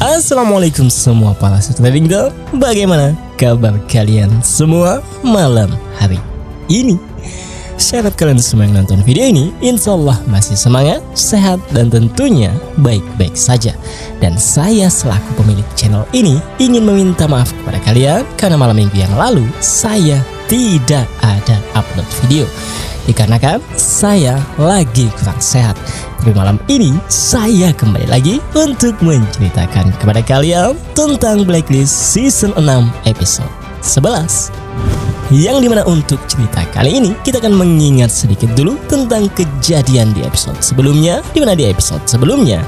Assalamualaikum semua para trading girl. Bagaimana kabar kalian semua malam hari ini? Saya harap kalian semua yang nonton video ini insya Allah masih semangat, sehat, dan tentunya baik-baik saja. Dan saya selaku pemilik channel ini ingin meminta maaf kepada kalian karena malam minggu yang lalu saya tidak ada upload video dikarenakan saya lagi kurang sehat. Tapi malam ini saya kembali lagi untuk menceritakan kepada kalian tentang Blacklist Season 6 episode 11. Yang dimana untuk cerita kali ini kita akan mengingat sedikit dulu tentang kejadian di episode sebelumnya, dimana di episode sebelumnya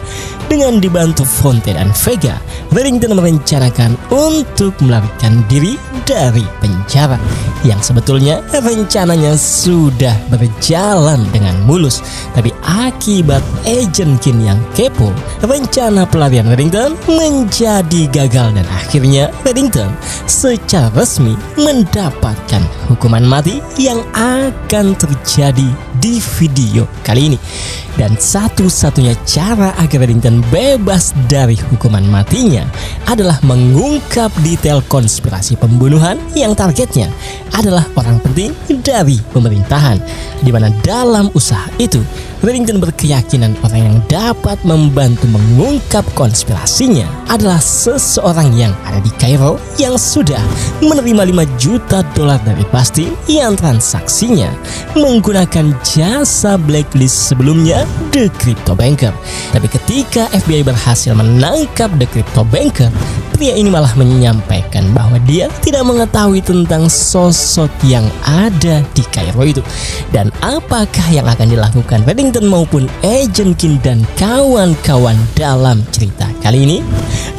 dengan dibantu Fonte dan Vega, Reddington merencanakan untuk melarikan diri dari penjara yang sebetulnya rencananya sudah berjalan dengan mulus, tapi akibat Agent Kin yang kepo, rencana pelarian Reddington menjadi gagal dan akhirnya Reddington secara resmi mendapatkan hukuman mati yang akan terjadi di video kali ini. Dan satu-satunya cara agar Reddington bebas dari hukuman matinya adalah mengungkap detail konspirasi pembunuhan yang targetnya adalah orang penting dari pemerintahan, di mana dalam usaha itu Reddington berkeyakinan orang yang dapat membantu mengungkap konspirasinya adalah seseorang yang ada di Kairo yang sudah menerima 5 juta dolar dari Bastin yang transaksinya menggunakan jasa Blacklist sebelumnya, The Crypto Banker. Tapi ketika FBI berhasil menangkap The Crypto Banker, pria ini malah menyampaikan bahwa dia tidak mengetahui tentang sosok yang ada di Kairo itu. Dan apakah yang akan dilakukan Reddington maupun Agent Kin dan kawan-kawan dalam cerita kali ini?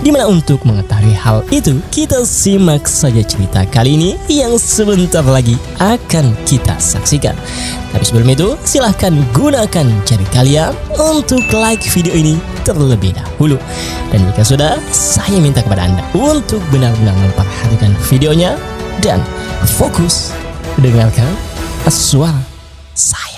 Dimana untuk mengetahui hal itu, kita simak saja cerita kali ini yang sebentar lagi akan kita saksikan. Tapi sebelum itu, silahkan gunakan jari kalian untuk like video ini terlebih dahulu. Dan jika sudah, saya minta kepada Anda untuk benar-benar memperhatikan videonya dan fokus dengarkan suara saya.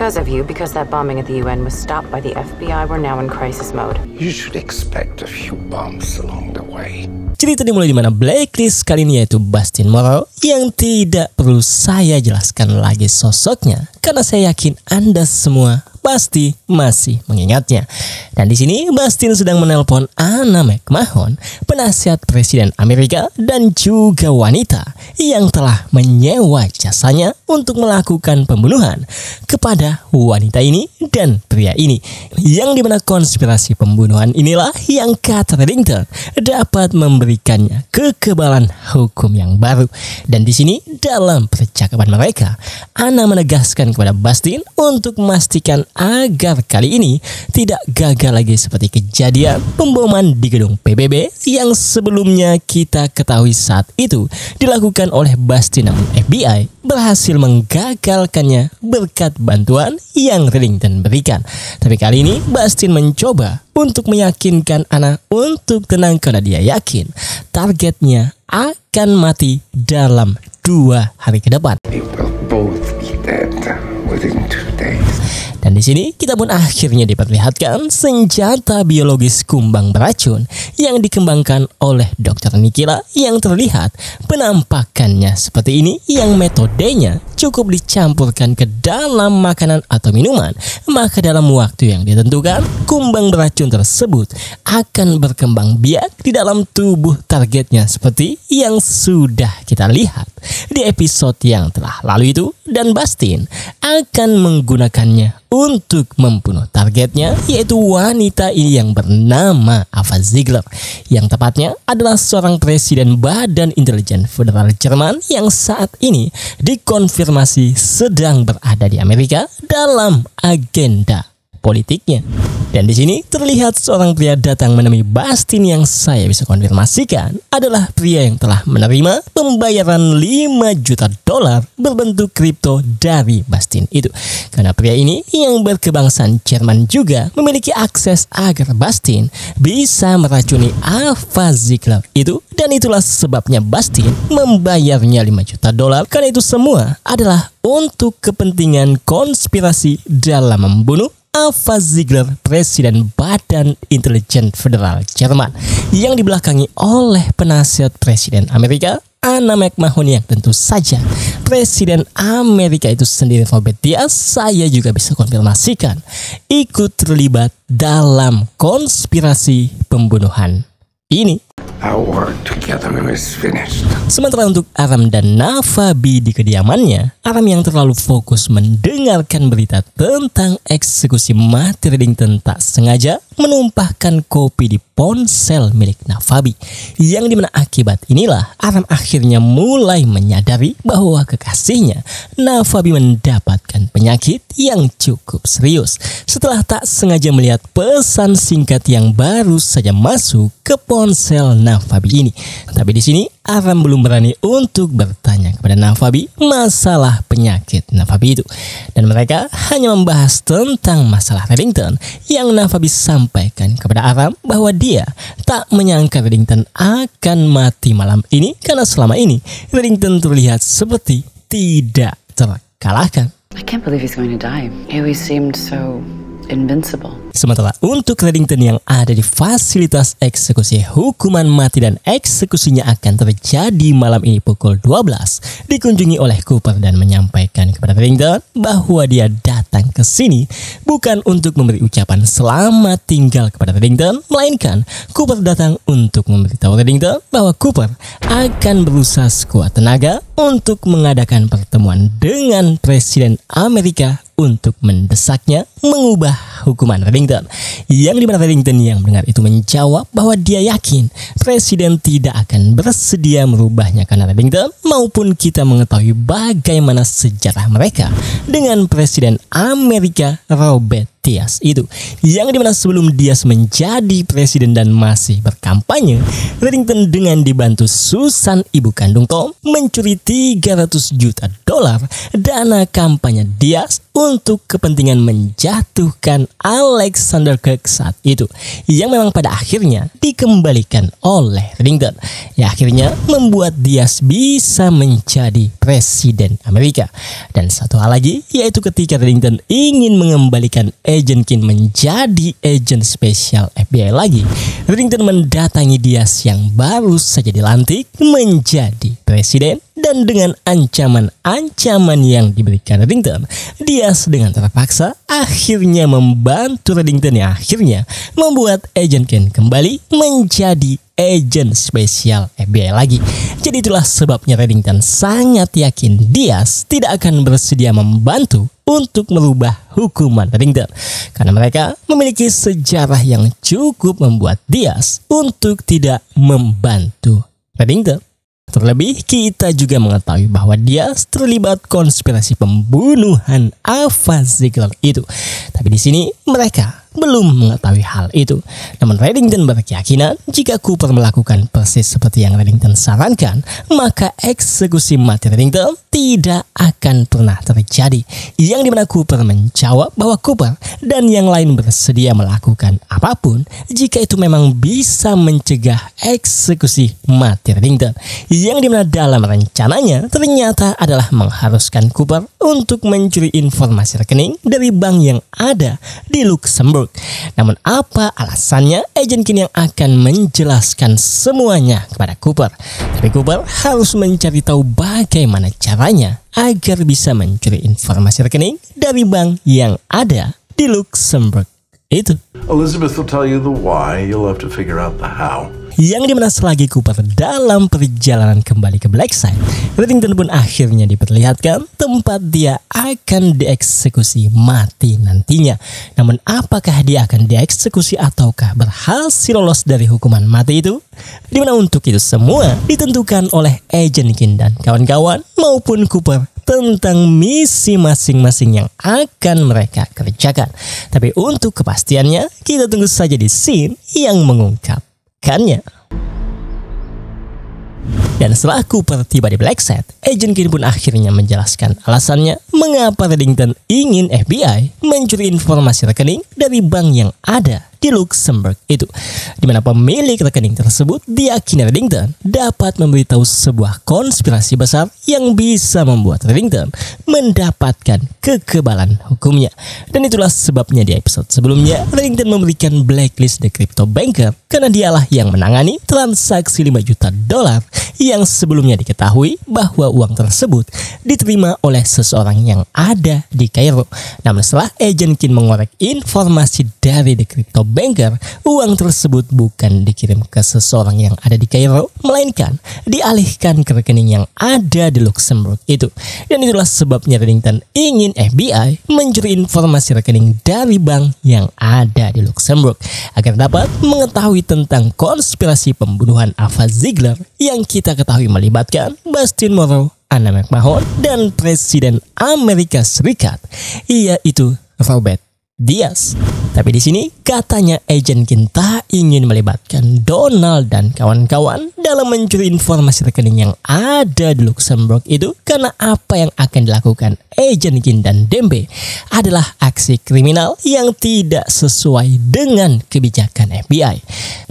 Because of you, because that bombing at the UN was stopped by the FBI, we're now in crisis mode. You should expect a few bumps along the way. Cerita dimulai di mana Blacklist kali ini yaitu Bastin Morrow yang tidak perlu saya jelaskan lagi sosoknya karena saya yakin Anda semua pasti masih mengingatnya. Dan di sini Bastin sedang menelpon Anna McMahon, penasihat Presiden Amerika dan juga wanita yang telah menyewa jasanya untuk melakukan pembunuhan kepada wanita ini dan pria ini. Yang dimana konspirasi pembunuhan inilah yang kata Reddington dapat memberikannya kekebalan hukum yang baru. Dan di sini dalam percakapan mereka, Anna menegaskan kepada Bastin untuk memastikan agar kali ini tidak gagal lagi seperti kejadian pemboman di gedung PBB yang sebelumnya kita ketahui saat itu dilakukan oleh Bastin, namun FBI berhasil menggagalkannya berkat bantuan yang Reddington berikan. Tapi kali ini Bastin mencoba untuk meyakinkan Anna untuk tenang karena dia yakin targetnya akan mati dalam 2 hari ke depan. We will both be dead within 2 days. Dan di sini kita pun akhirnya diperlihatkan senjata biologis kumbang beracun yang dikembangkan oleh Dr. Nikila yang terlihat penampakannya seperti ini, yang metodenya cukup dicampurkan ke dalam makanan atau minuman, maka dalam waktu yang ditentukan kumbang beracun tersebut akan berkembang biak di dalam tubuh targetnya seperti yang sudah kita lihat di episode yang telah lalu itu. Dan Bastin akan menggunakannya untuk membunuh targetnya, yaitu wanita ini yang bernama Ava Ziegler, yang tepatnya adalah seorang presiden Badan Intelijen Federal Jerman yang saat ini dikonfirmasi sedang berada di Amerika dalam agenda politiknya. Dan di sini terlihat seorang pria datang menemui Bastin yang saya bisa konfirmasikan adalah pria yang telah menerima pembayaran $5 juta berbentuk kripto dari Bastin itu. Karena pria ini yang berkebangsaan Jerman juga memiliki akses agar Bastin bisa meracuni Alpha Ziegler itu, dan itulah sebabnya Bastin membayarnya $5 juta. Karena itu semua adalah untuk kepentingan konspirasi dalam membunuh Alpha Ziegler, Presiden Badan Intelijen Federal Jerman, yang dibelakangi oleh penasihat Presiden Amerika Anna McMahon, yang tentu saja Presiden Amerika itu sendiri, Robert Diaz, saya juga bisa konfirmasikan ikut terlibat dalam konspirasi pembunuhan ini. Our work together is finished. Sementara untuk Aram dan Navabi di kediamannya, Aram yang terlalu fokus mendengarkan berita tentang eksekusi mati Reddington tak sengaja menumpahkan kopi di ponsel milik Navabi, yang dimana akibat inilah Aram akhirnya mulai menyadari bahwa kekasihnya Navabi mendapatkan penyakit yang cukup serius setelah tak sengaja melihat pesan singkat yang baru saja masuk ke ponsel Navabi ini. Tapi di sini Aram belum berani untuk bertanya kepada Navabi masalah penyakit Navabi itu, dan mereka hanya membahas tentang masalah Reddington yang Navabi sampaikan kepada Aram bahwa dia tak menyangka Reddington akan mati malam ini karena selama ini Reddington terlihat seperti tidak terkalahkan. I can't believe he's going to die. He always seemed so invincible. Sementara untuk Reddington yang ada di fasilitas eksekusi hukuman mati dan eksekusinya akan terjadi malam ini pukul 12, dikunjungi oleh Cooper dan menyampaikan kepada Reddington bahwa dia datang ke sini bukan untuk memberi ucapan selamat tinggal kepada Reddington, melainkan Cooper datang untuk memberitahu Reddington bahwa Cooper akan berusaha sekuat tenaga untuk mengadakan pertemuan dengan Presiden Amerika untuk mendesaknya mengubah hukuman Reddington, yang dimana Reddington yang mendengar itu menjawab bahwa dia yakin Presiden tidak akan bersedia merubahnya karena Reddington maupun kita mengetahui bagaimana sejarah mereka dengan Presiden Amerika Robert Diaz itu, yang dimana sebelum Diaz menjadi presiden dan masih berkampanye, Reddington dengan dibantu Susan ibu kandung Tom mencuri $300 juta dana kampanye Diaz untuk kepentingan menjatuhkan Alexander Kirk saat itu, yang memang pada akhirnya dikembalikan oleh Reddington, yang akhirnya membuat Diaz bisa menjadi presiden Amerika. Dan satu hal lagi, yaitu ketika Reddington ingin mengembalikan Agent King menjadi agen spesial FBI lagi, Reddington mendatangi Diaz yang baru saja dilantik menjadi presiden, dan dengan ancaman-ancaman yang diberikan Reddington, Diaz dengan terpaksa akhirnya membantu Reddington yang akhirnya membuat Agent King kembali menjadi agen spesial FBI lagi. Jadi itulah sebabnya Reddington sangat yakin Diaz tidak akan bersedia membantu untuk merubah hukuman Reddington, karena mereka memiliki sejarah yang cukup membuat Diaz untuk tidak membantu Reddington. Terlebih, kita juga mengetahui bahwa Diaz terlibat konspirasi pembunuhan Alpha Ziegler itu. Tapi di sini mereka belum mengetahui hal itu. Namun Reddington berkeyakinan jika Cooper melakukan persis seperti yang Reddington sarankan, maka eksekusi mati Reddington tidak akan pernah terjadi. Yang dimana Cooper menjawab bahwa Cooper dan yang lain bersedia melakukan apapun jika itu memang bisa mencegah eksekusi mati Reddington. Yang dimana dalam rencananya ternyata adalah mengharuskan Cooper untuk mencuri informasi rekening dari bank yang ada di Luxembourg. Namun apa alasannya? Agent King yang akan menjelaskan semuanya kepada Cooper. Tapi Cooper harus mencari tahu bagaimana caranya agar bisa mencuri informasi rekening dari bank yang ada di Luxembourg itu. Elizabeth will tell you the why, you'll have to figure out the how. yang dimana selagi Cooper dalam perjalanan kembali ke Blackside, Reddington pun akhirnya diperlihatkan tempat dia akan dieksekusi mati nantinya. Namun apakah dia akan dieksekusi ataukah berhasil lolos dari hukuman mati itu? Dimana untuk itu semua ditentukan oleh Agent King dan kawan-kawan maupun Cooper tentang misi masing-masing yang akan mereka kerjakan. Tapi untuk kepastiannya, kita tunggu saja di scene yang mengungkapkannya. Dan setelah Cooper tiba di Blackside, Agent King pun akhirnya menjelaskan alasannya mengapa Reddington ingin FBI mencuri informasi rekening dari bank yang ada di Luxembourg itu, di mana pemilik rekening tersebut diyakini Reddington dapat memberitahu sebuah konspirasi besar yang bisa membuat Reddington mendapatkan kekebalan hukumnya. Dan itulah sebabnya di episode sebelumnya Reddington memberikan blacklist The Crypto Banker karena dialah yang menangani transaksi $5 juta yang sebelumnya diketahui bahwa uang tersebut diterima oleh seseorang yang ada di Kairo. Namun setelah Agent King mengorek informasi dari The Crypto Banker, uang tersebut bukan dikirim ke seseorang yang ada di Kairo, melainkan dialihkan ke rekening yang ada di Luxembourg itu. Dan itulah sebabnya Reddington ingin FBI mencuri informasi rekening dari bank yang ada di Luxembourg agar dapat mengetahui tentang konspirasi pembunuhan Ava Ziegler yang kita ketahui melibatkan Bastin Morrow, Anna McMahon, dan Presiden Amerika Serikat, yaitu Robert Diaz. Tapi di sini katanya Agent King tak ingin melibatkan Donald dan kawan-kawan dalam mencuri informasi rekening yang ada di Luxembourg itu karena apa yang akan dilakukan Agent King dan Dembe adalah aksi kriminal yang tidak sesuai dengan kebijakan FBI.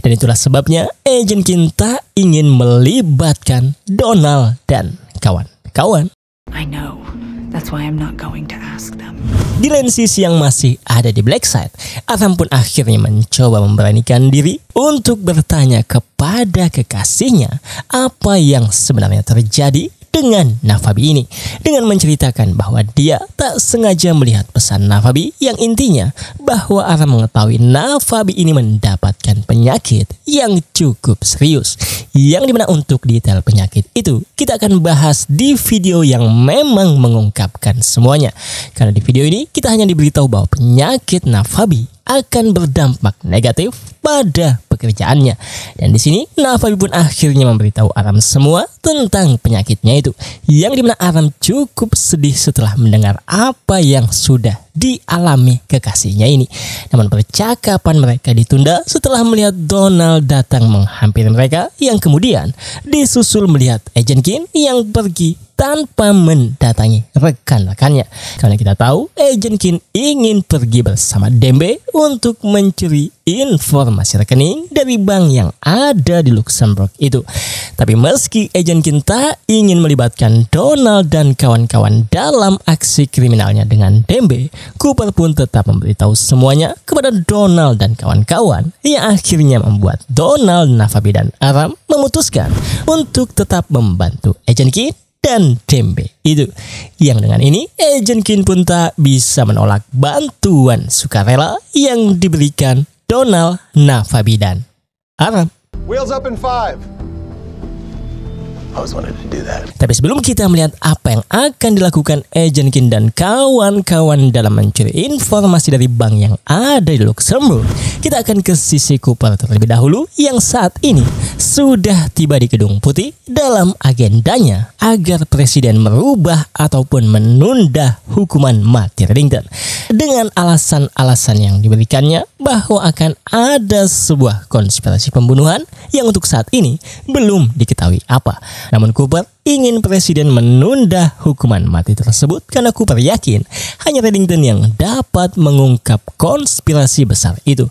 Dan itulah sebabnya Agent King tak ingin melibatkan Donald dan kawan-kawan. I know. That's why I'm not going to ask them. Di lain sisi yang masih ada di Blackside, Aram pun akhirnya mencoba memberanikan diri untuk bertanya kepada kekasihnya apa yang sebenarnya terjadi dengan Navabi ini, dengan menceritakan bahwa dia tak sengaja melihat pesan Navabi yang intinya bahwa Aram mengetahui Navabi ini mendapatkan penyakit yang cukup serius, yang dimana untuk detail penyakit itu kita akan bahas di video yang memang mengungkapkan semuanya. Karena di video ini kita hanya diberitahu bahwa penyakit Navabi akan berdampak negatif pada pekerjaannya. Dan di sini Navabi pun akhirnya memberitahu Aram semua tentang penyakitnya itu, yang dimana Aram cukup sedih setelah mendengar apa yang sudah dialami kekasihnya ini. Namun percakapan mereka ditunda setelah melihat Donald datang menghampiri mereka, yang kemudian disusul melihat Agent King yang pergi tanpa mendatangi rekan-rekannya. Karena kita tahu Agent King ingin pergi bersama Dembe untuk mencuri informasi rekening dari bank yang ada di Luxembourg itu. Tapi meski Agent King tak ingin melibatkan Donald dan kawan-kawan dalam aksi kriminalnya dengan Dembe, Cooper pun tetap memberitahu semuanya kepada Donald dan kawan-kawan, yang akhirnya membuat Donald, Navabi, dan Aram memutuskan untuk tetap membantu Agent King dan Dembe itu, yang dengan ini Agent King pun tak bisa menolak bantuan sukarela yang diberikan Donald, Navabi, dan Aram. Wheels up in 5. Tapi sebelum kita melihat apa yang akan dilakukan Agent King dan kawan-kawan dalam mencuri informasi dari bank yang ada di Luxembourg, kita akan ke sisi Cooper terlebih dahulu, yang saat ini sudah tiba di Gedung Putih dalam agendanya agar Presiden merubah ataupun menunda hukuman mati Reddington dengan alasan-alasan yang diberikannya bahwa akan ada sebuah konspirasi pembunuhan yang untuk saat ini belum diketahui apa. Namun Cooper ingin Presiden menunda hukuman mati tersebut karena Cooper yakin hanya Reddington yang dapat mengungkap konspirasi besar itu.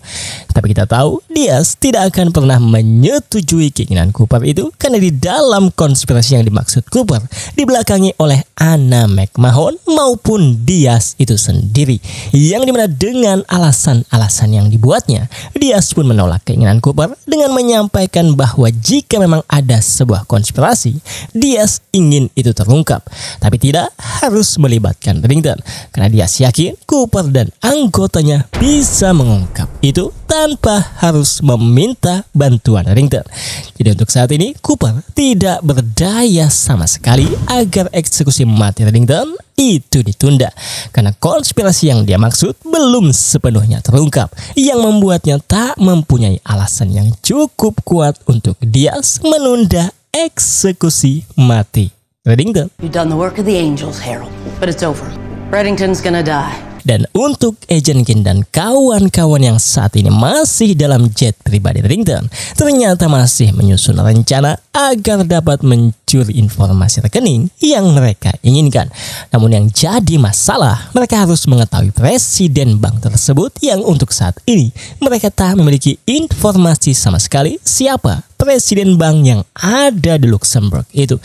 Tapi kita tahu Diaz tidak akan pernah menyetujui keinginan Cooper itu, karena di dalam konspirasi yang dimaksud Cooper dibelakangi oleh Anna McMahon maupun Diaz itu sendiri, yang dimana dengan alasan-alasan yang dibuatnya, Diaz pun menolak keinginan Cooper dengan menyampaikan bahwa jika memang ada sebuah konspirasi, Diaz dia ingin itu terungkap, tapi tidak harus melibatkan Reddington, karena dia yakin Cooper dan anggotanya bisa mengungkap itu tanpa harus meminta bantuan Reddington. Jadi untuk saat ini Cooper tidak berdaya sama sekali agar eksekusi mati Reddington itu ditunda, karena konspirasi yang dia maksud belum sepenuhnya terungkap, yang membuatnya tak mempunyai alasan yang cukup kuat untuk dia menunda eksekusi mati Reddington. You've done the work of the angels, Harold, but it's over. Reddington's gonna die. Dan untuk Agent King dan kawan-kawan yang saat ini masih dalam jet pribadi Reddington, ternyata masih menyusun rencana agar dapat mencuri informasi rekening yang mereka inginkan. Namun yang jadi masalah, mereka harus mengetahui presiden bank tersebut yang untuk saat ini mereka tak memiliki informasi sama sekali siapa presiden bank yang ada di Luxembourg itu.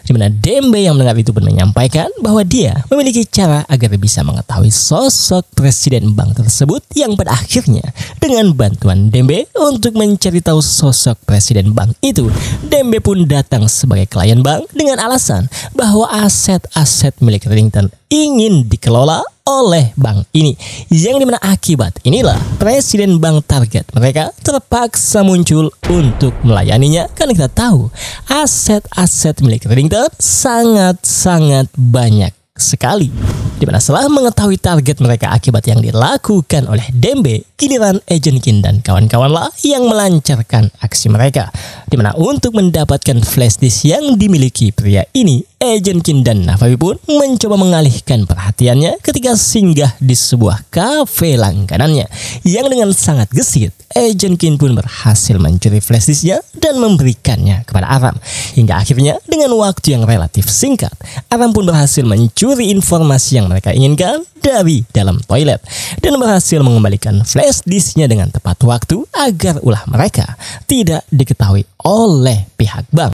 Dimana Dembe yang mendengar itu pun menyampaikan bahwa dia memiliki cara agar bisa mengetahui sosok presiden bank tersebut, yang pada akhirnya dengan bantuan Dembe untuk mencari tahu sosok presiden bank itu, Dembe pun datang sebagai klien bank dengan alasan bahwa aset-aset milik Reddington ingin dikelola oleh bank ini, yang dimana akibat inilah presiden bank target mereka terpaksa muncul untuk melayaninya, karena kita tahu aset-aset milik Reddington sangat-sangat banyak sekali. Dimana setelah mengetahui target mereka akibat yang dilakukan oleh Dembe, giliran Agent King dan kawan-kawanlah yang melancarkan aksi mereka. Dimana untuk mendapatkan flash disk yang dimiliki pria ini, Agent King dan Navabi pun mencoba mengalihkan perhatiannya ketika singgah di sebuah kafe langganannya, yang dengan sangat gesit Agent King pun berhasil mencuri flash disknya dan memberikannya kepada Aram. Hingga akhirnya dengan waktu yang relatif singkat, Aram pun berhasil mencuri informasi yang mereka inginkan dari dalam toilet dan berhasil mengembalikan flash disknya dengan tepat waktu agar ulah mereka tidak diketahui oleh pihak bank.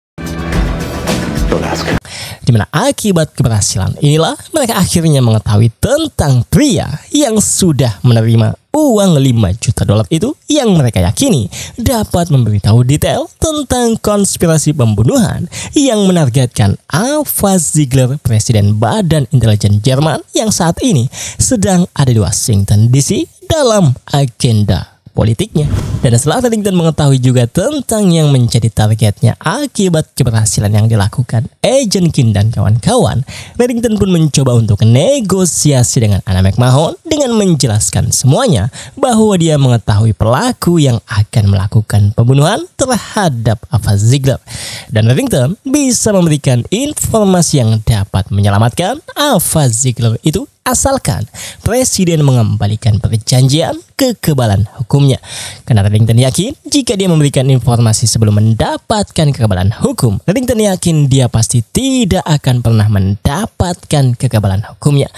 Dimana akibat keberhasilan inilah mereka akhirnya mengetahui tentang pria yang sudah menerima uang 5 juta dolar itu, yang mereka yakini dapat memberitahu detail tentang konspirasi pembunuhan yang menargetkan Ava Ziegler, presiden Badan Intelijen Jerman yang saat ini sedang ada di Washington DC dalam agenda politiknya. Dan setelah Reddington mengetahui juga tentang yang menjadi targetnya akibat keberhasilan yang dilakukan Agent King dan kawan-kawan, Reddington pun mencoba untuk negosiasi dengan Anna McMahon dengan menjelaskan semuanya bahwa dia mengetahui pelaku yang akan melakukan pembunuhan terhadap Ava Ziegler, dan Reddington bisa memberikan informasi yang dapat menyelamatkan Ava Ziegler itu asalkan presiden mengembalikan perjanjian kekebalan hukumnya. Karena Reddington yakin jika dia memberikan informasi sebelum mendapatkan kekebalan hukum, Reddington yakin dia pasti tidak akan pernah mendapatkan kekebalan hukumnya.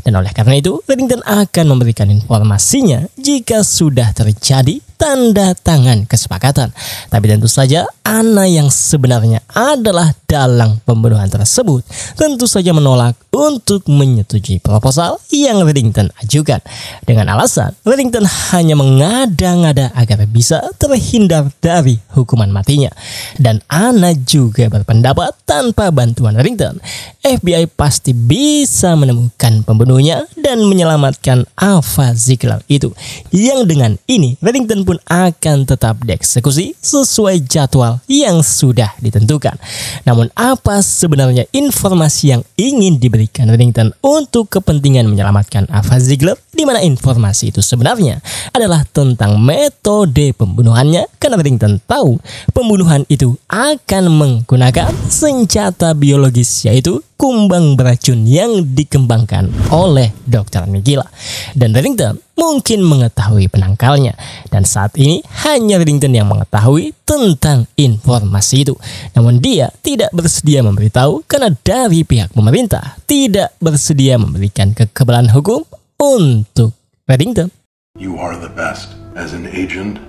Dan oleh karena itu, Reddington akan memberikan informasinya jika sudah terjadi tanda tangan kesepakatan. Tapi tentu saja Anna yang sebenarnya adalah dalang pembunuhan tersebut tentu saja menolak untuk menyetujui proposal yang Reddington ajukan, dengan alasan Reddington hanya mengada-ngada agar bisa terhindar dari hukuman matinya. Dan Anna juga berpendapat tanpa bantuan Reddington, FBI pasti bisa menemukan pembunuhnya dan menyelamatkan Ava Ziegler itu, yang dengan ini Reddington pun akan tetap dieksekusi sesuai jadwal yang sudah ditentukan. Namun apa sebenarnya informasi yang ingin diberikan Reddington untuk kepentingan menyelamatkan Ava Ziegler, di mana informasi itu sebenarnya adalah tentang metode pembunuhannya, karena Reddington tahu pembunuhan itu akan menggunakan senjata biologis, yaitu kumbang beracun yang dikembangkan oleh Dr. Nigella. Dan Reddington mungkin mengetahui penangkalnya, dan saat ini hanya Reddington yang mengetahui tentang informasi itu. Namun dia tidak bersedia memberitahu karena dari pihak pemerintah tidak bersedia memberikan kekebalan hukum untuk Reddington. You are the best as an agent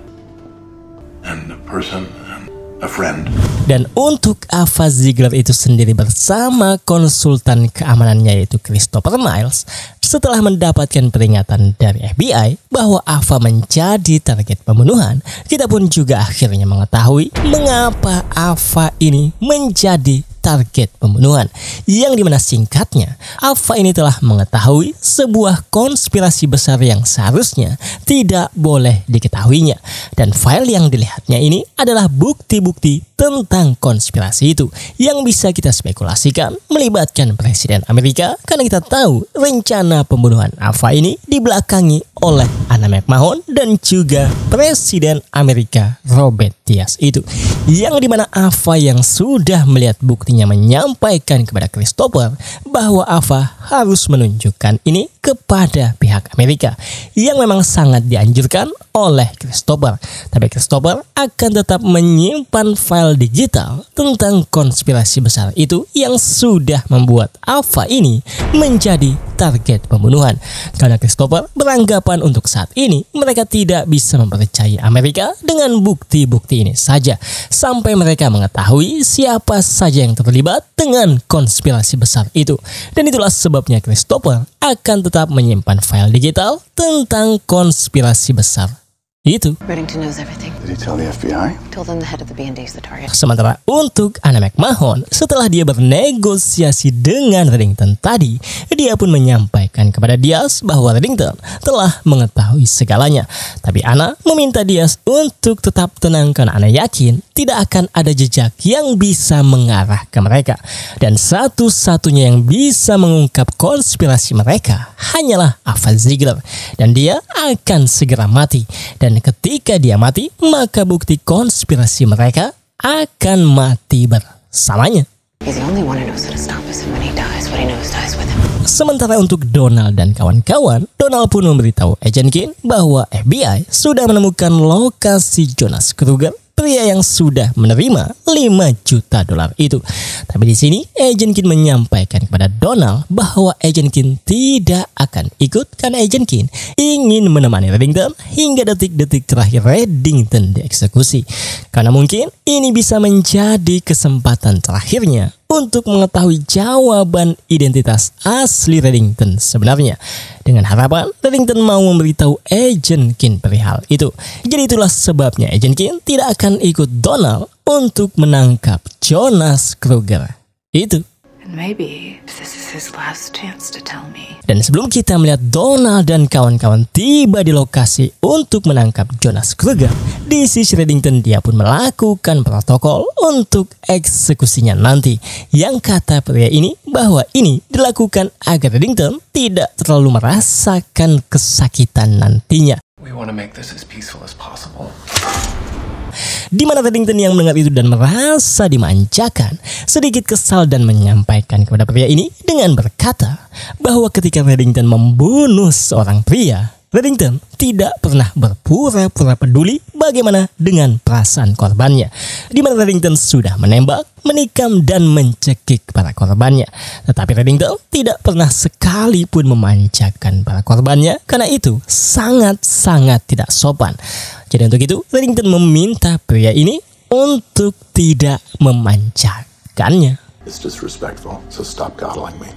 and a person and a friend. Dan untuk Ava Ziegler itu sendiri bersama konsultan keamanannya yaitu Christopher Miles, setelah mendapatkan peringatan dari FBI bahwa Ava menjadi target pembunuhan, kita pun juga akhirnya mengetahui mengapa Ava ini menjadi target pembunuhan, yang dimana singkatnya Alpha ini telah mengetahui sebuah konspirasi besar yang seharusnya tidak boleh diketahuinya, dan file yang dilihatnya ini adalah bukti-bukti tentang konspirasi itu yang bisa kita spekulasikan melibatkan Presiden Amerika, karena kita tahu rencana pembunuhan Alpha ini dibelakangi oleh Anna McMahon dan juga Presiden Amerika Robert Diaz itu, yang dimana Alpha yang sudah melihat buktinya menyampaikan kepada Christopher bahwa Alpha harus menunjukkan ini kepada pihak Amerika, yang memang sangat dianjurkan oleh Christopher. Tapi Christopher akan tetap menyimpan file digital tentang konspirasi besar itu yang sudah membuat Alpha ini menjadi target pembunuhan, karena Christopher beranggapan untuk saat ini mereka tidak bisa mempercayai Amerika dengan bukti-bukti ini saja, sampai mereka mengetahui siapa saja yang terlibat dengan konspirasi besar itu. Dan itulah sebabnya Christopher akan tetap menyimpan file digital tentang konspirasi besar itu. Reddington knows everything. Did he tell the FBI? Told them the head of the B&D is the target. Sementara untuk Anna McMahon, setelah dia bernegosiasi dengan Reddington tadi, dia pun menyampaikan kepada Diaz bahwa Reddington telah mengetahui segalanya. Tapi Anna meminta Diaz untuk tetap tenang, karena Anna yakin tidak akan ada jejak yang bisa mengarah ke mereka. Dan satu-satunya yang bisa mengungkap konspirasi mereka hanyalah Ava Ziegler, dan dia akan segera mati. Dan ketika dia mati, maka bukti konspirasi mereka akan mati bersamanya. He's the only one who knows how to stop us, and when he dies, what he knows dies with him. Sementara untuk Donald dan kawan-kawan, Donald pun memberitahu Agent King bahwa FBI sudah menemukan lokasi Jonas Kruger, pria yang sudah menerima $5 juta itu. Tapi di sini Agent King menyampaikan kepada Donald bahwa Agent King tidak akan ikut, karena Agent King ingin menemani Reddington hingga detik-detik terakhir Reddington dieksekusi, karena mungkin ini bisa menjadi kesempatan terakhirnya untuk mengetahui jawaban identitas asli Reddington sebenarnya, dengan harapan Reddington mau memberitahu Agent King perihal itu. Jadi itulah sebabnya Agent King tidak akan ikut Donald untuk menangkap Jonas Kruger itu. And maybe this is his last chance to tell me. Dan sebelum kita melihat Donald dan kawan-kawan tiba di lokasi untuk menangkap Jonas Kruger, di sisi Reddington dia pun melakukan protokol untuk eksekusinya nanti, yang kata pria ini bahwa ini dilakukan agar Reddington tidak terlalu merasakan kesakitan nantinya. We want to make this as peaceful as possible. Di mana Reddington yang mendengar itu dan merasa dimanjakan, sedikit kesal dan menyampaikan kepada pria ini dengan berkata bahwa ketika Reddington membunuh seorang pria, Reddington tidak pernah berpura-pura peduli bagaimana dengan perasaan korbannya, di mana Reddington sudah menembak, menikam, dan mencekik para korbannya. Tetapi Reddington tidak pernah sekalipun memanjakan para korbannya, karena itu sangat-sangat tidak sopan. Jadi untuk itu Reddington meminta pria ini untuk tidak memanjakannya. It's disrespectful, so stop coddling me.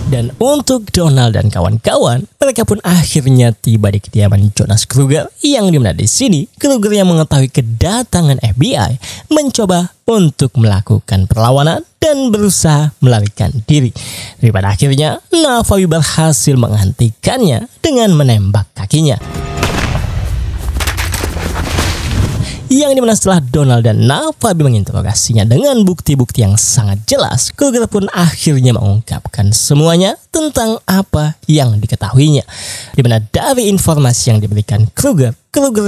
Dan untuk Donald dan kawan-kawan, mereka pun akhirnya tiba di kediaman Jonas Kruger, yang dimana di sini Kruger yang mengetahui kedatangan FBI mencoba untuk melakukan perlawanan dan berusaha melarikan diri. Tapi pada akhirnya Navabi berhasil menghentikannya dengan menembak kakinya. Yang dimana setelah Donald dan Navabi menginterogasinya dengan bukti-bukti yang sangat jelas, Kruger pun akhirnya mengungkapkan semuanya tentang apa yang diketahuinya. Dimana dari informasi yang diberikan Kruger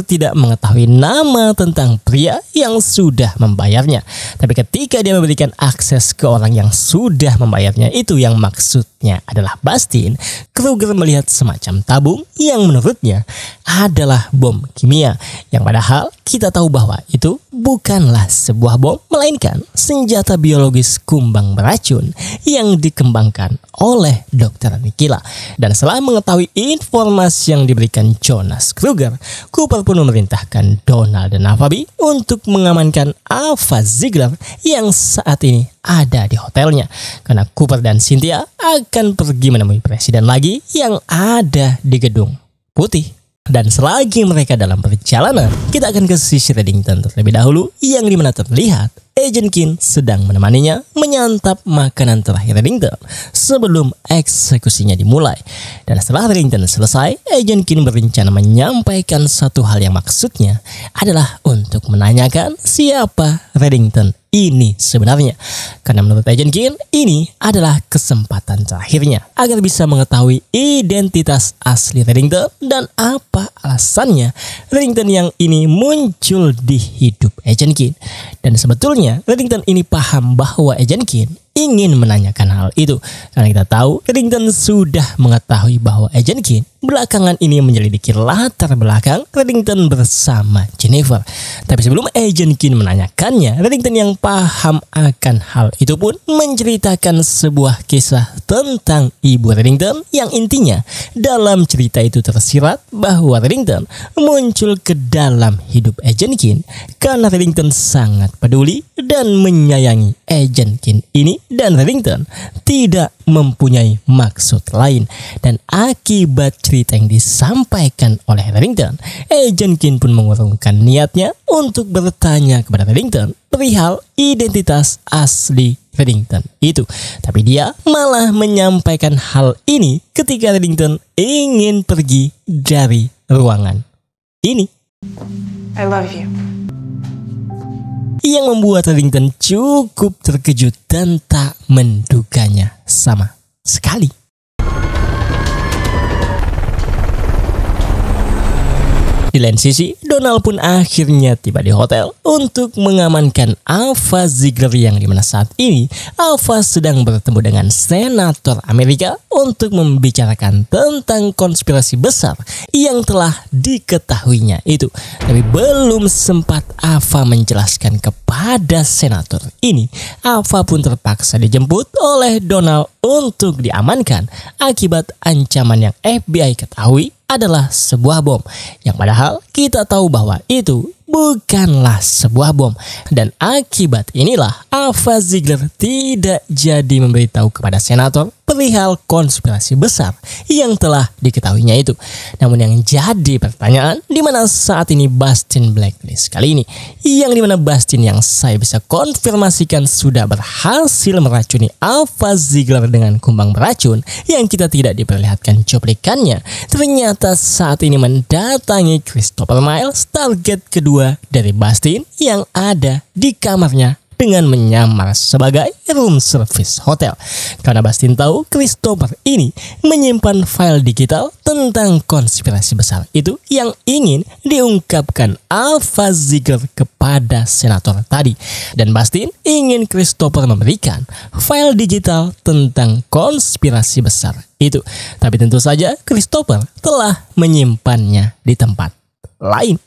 tidak mengetahui nama tentang pria yang sudah membayarnya. Tapi ketika dia memberikan akses ke orang yang sudah membayarnya itu, yang maksudnya adalah Bastin, Kruger melihat semacam tabung yang menurutnya adalah bom kimia, yang padahal kita tahu bahwa itu bukanlah sebuah bom, melainkan senjata biologis kumbang beracun yang dikembangkan oleh Dr. Nikila. Dan setelah mengetahui informasi yang diberikan Jonas Kruger, Cooper pun memerintahkan Donald dan Navabi untuk mengamankan Ava Ziegler yang saat ini ada di hotelnya, karena Cooper dan Cynthia akan pergi menemui presiden lagi yang ada di Gedung Putih. Dan selagi mereka dalam perjalanan, kita akan ke sisi Reddington terlebih dahulu, yang dimana terlihat Agent Keen sedang menemaninya menyantap makanan terakhir Reddington sebelum eksekusinya dimulai. Dan setelah Reddington selesai, Agent Keen berencana menyampaikan satu hal yang maksudnya adalah untuk menanyakan siapa Reddington ini sebenarnya. Karena menurut Agent Keen, ini adalah kesempatan terakhirnya agar bisa mengetahui identitas asli Reddington dan apa alasannya Reddington yang ini muncul di hidup Agent Keen. Dan sebetulnya Reddington ini paham bahwa Agent Keen ingin menanyakan hal itu karena kita tahu Reddington sudah mengetahui bahwa Agent Keen belakangan ini menyelidiki latar belakang Reddington bersama Jennifer. Tapi sebelum Agent Keen menanyakannya, Reddington yang paham akan hal itu pun menceritakan sebuah kisah tentang ibu Reddington yang intinya dalam cerita itu tersirat bahwa Reddington muncul ke dalam hidup Agent Keen karena Reddington sangat peduli dan menyayangi Agent Keen ini, dan Reddington tidak mempunyai maksud lain. Dan akibat cerita yang disampaikan oleh Reddington, Agent Keen pun mengurungkan niatnya untuk bertanya kepada Reddington perihal identitas asli Reddington itu. Tapi dia malah menyampaikan hal ini ketika Reddington ingin pergi dari ruangan ini. I love you. Yang membuat Reddington cukup terkejut dan tak menduganya sama sekali. Di lain sisi, Donald pun akhirnya tiba di hotel untuk mengamankan Ava Ziegler yang dimana saat ini Ava sedang bertemu dengan senator Amerika untuk membicarakan tentang konspirasi besar yang telah diketahuinya itu. Tapi belum sempat Ava menjelaskan kepada senator ini, Ava pun terpaksa dijemput oleh Donald untuk diamankan akibat ancaman yang FBI ketahui adalah sebuah bom, yang padahal kita tahu bahwa itu bukanlah sebuah bom. Dan akibat inilah Ava Ziegler tidak jadi memberitahu kepada senator perihal konspirasi besar yang telah diketahuinya itu. Namun yang jadi pertanyaan, di mana saat ini Bastin Blacklist kali ini, yang dimana Bastin yang saya bisa konfirmasikan sudah berhasil meracuni Ava Ziegler dengan kumbang beracun yang kita tidak diperlihatkan cuplikannya, ternyata saat ini mendatangi Christopher Miles, target kedua dari Bastin yang ada di kamarnya dengan menyamar sebagai room service hotel. Karena Bastin tahu Christopher ini menyimpan file digital tentang konspirasi besar itu yang ingin diungkapkan Ava Ziegler kepada senator tadi. Dan Bastin ingin Christopher memberikan file digital tentang konspirasi besar itu. Tapi tentu saja Christopher telah menyimpannya di tempat lain.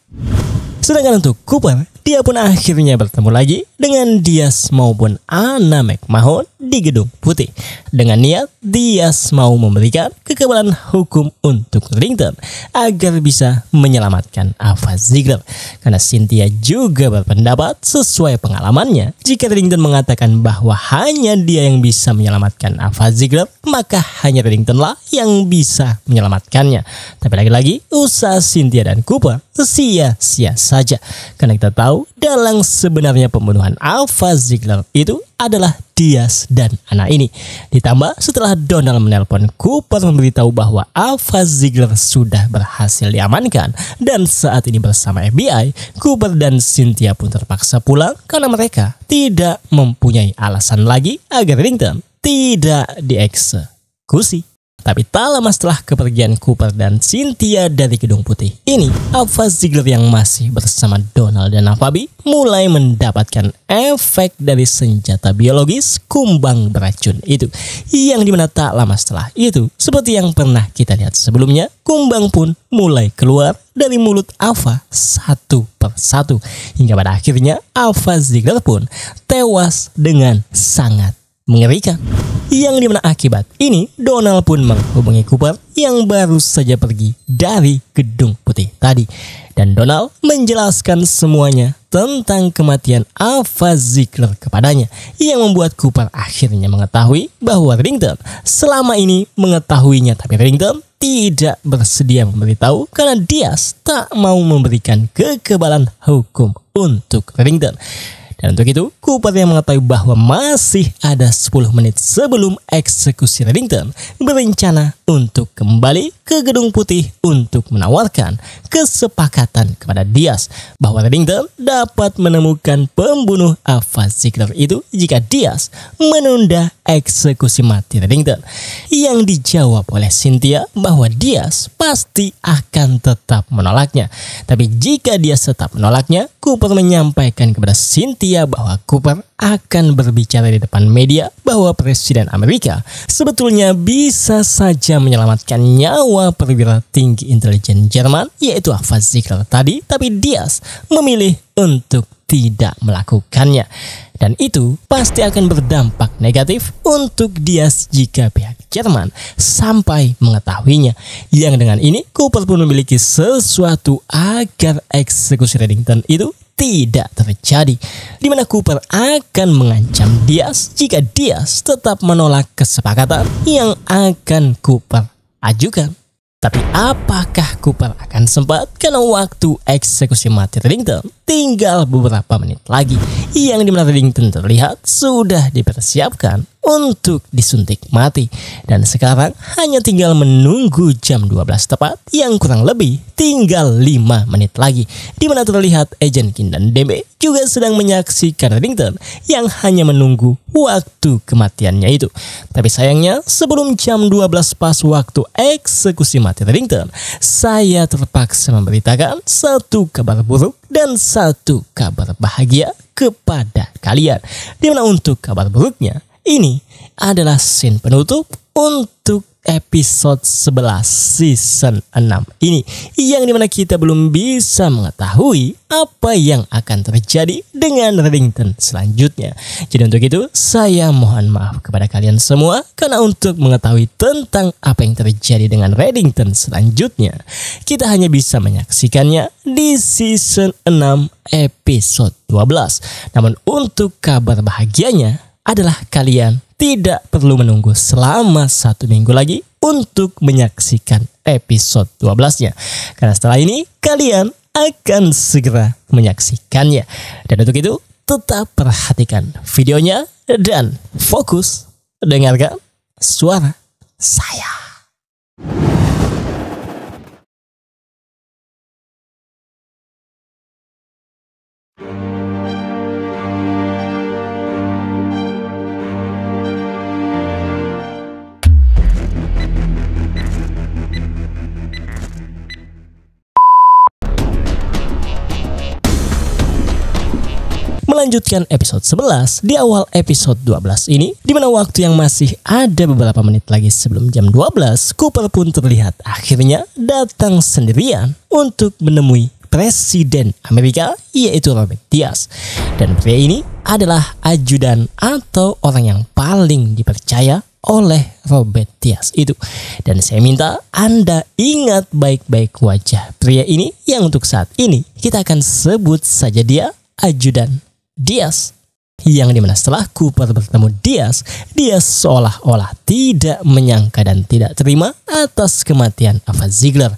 Sedangkan untuk Cooper, dia pun akhirnya bertemu lagi dengan Diaz maupun Anna McMahon di Gedung Putih. Dengan niat Diaz mau memberikan kekebalan hukum untuk Reddington agar bisa menyelamatkan Ava Ziegler. Karena Cynthia juga berpendapat sesuai pengalamannya, jika Reddington mengatakan bahwa hanya dia yang bisa menyelamatkan Ava Ziegler, maka hanya Reddington lah yang bisa menyelamatkannya. Tapi lagi-lagi usaha Cynthia dan Cooper sia-sia saja. Karena kita tahu dalang sebenarnya pembunuhan Ava Ziegler itu adalah Diaz dan Anna ini. Ditambah setelah Donald menelpon Cooper memberitahu bahwa Ava Ziegler sudah berhasil diamankan dan saat ini bersama FBI, Cooper dan Cynthia pun terpaksa pulang karena mereka tidak mempunyai alasan lagi agar Reddington tidak dieksekusi. Tapi tak lama setelah kepergian Cooper dan Cynthia dari Gedung Putih ini, Ava Ziegler yang masih bersama Donald dan Afabi mulai mendapatkan efek dari senjata biologis kumbang beracun itu. Yang dimana tak lama setelah itu, seperti yang pernah kita lihat sebelumnya, kumbang pun mulai keluar dari mulut Ava satu persatu. Hingga pada akhirnya Ava Ziegler pun tewas dengan sangat mengerikan. Yang dimana akibat ini Donald pun menghubungi Cooper yang baru saja pergi dari Gedung Putih tadi. Dan Donald menjelaskan semuanya tentang kematian Ava Ziegler kepadanya, yang membuat Cooper akhirnya mengetahui bahwa Reddington selama ini mengetahuinya, tapi Reddington tidak bersedia memberitahu karena Diaz tak mau memberikan kekebalan hukum untuk Reddington. Dan untuk itu, Cooper yang mengetahui bahwa masih ada 10 menit sebelum eksekusi Reddington berencana untuk kembali ke Gedung Putih untuk menawarkan kesepakatan kepada Diaz bahwa Reddington dapat menemukan pembunuh Ava Ziegler itu jika Diaz menunda eksekusi mati Reddington. Yang dijawab oleh Cynthia bahwa Diaz pasti akan tetap menolaknya. Tapi jika Diaz tetap menolaknya, Cooper menyampaikan kepada Cynthia bahwa Cooper akan berbicara di depan media bahwa Presiden Amerika sebetulnya bisa saja menyelamatkan nyawa perwira tinggi intelijen Jerman yaitu Ava Ziegler tadi, tapi Diaz memilih untuk tidak melakukannya. Dan itu pasti akan berdampak negatif untuk Diaz jika pihak Jerman sampai mengetahuinya. Yang dengan ini Cooper pun memiliki sesuatu agar eksekusi Reddington itu tidak terjadi, di mana Cooper akan mengancam Diaz jika Diaz tetap menolak kesepakatan yang akan Cooper ajukan. Tapi apakah Cooper akan sempat karena waktu eksekusi mati Reddington tinggal beberapa menit lagi, yang dimana Reddington terlihat sudah dipersiapkan untuk disuntik mati. Dan sekarang hanya tinggal menunggu jam 12 tepat yang kurang lebih tinggal 5 menit lagi, dimana terlihat Agent King dan Dembe juga sedang menyaksikan Reddington yang hanya menunggu waktu kematiannya itu. Tapi sayangnya sebelum jam 12 pas waktu eksekusi mati Reddington, saya terpaksa memberitakan satu kabar buruk dan satu kabar bahagia kepada kalian. Dimana untuk kabar buruknya, ini adalah scene penutup untuk episode 11 season 6 ini, yang dimana kita belum bisa mengetahui apa yang akan terjadi dengan Reddington selanjutnya. Jadi untuk itu saya mohon maaf kepada kalian semua, karena untuk mengetahui tentang apa yang terjadi dengan Reddington selanjutnya, kita hanya bisa menyaksikannya di season 6 episode 12. Namun untuk kabar bahagianya adalah kalian tidak perlu menunggu selama 1 minggu lagi untuk menyaksikan episode 12-nya. Karena setelah ini kalian akan segera menyaksikannya. Dan untuk itu tetap perhatikan videonya dan fokus dengarkan suara saya. Melanjutkan episode 11, di awal episode 12 ini, di mana waktu yang masih ada beberapa menit lagi sebelum jam 12, Cooper pun terlihat akhirnya datang sendirian untuk menemui Presiden Amerika, yaitu Robert Diaz. Dan pria ini adalah ajudan atau orang yang paling dipercaya oleh Robert Diaz itu. Dan saya minta Anda ingat baik-baik wajah pria ini, yang untuk saat ini kita akan sebut saja dia ajudan Diaz. Yang dimana setelah Cooper bertemu Diaz, dia seolah-olah tidak menyangka dan tidak terima atas kematian Ava Ziegler,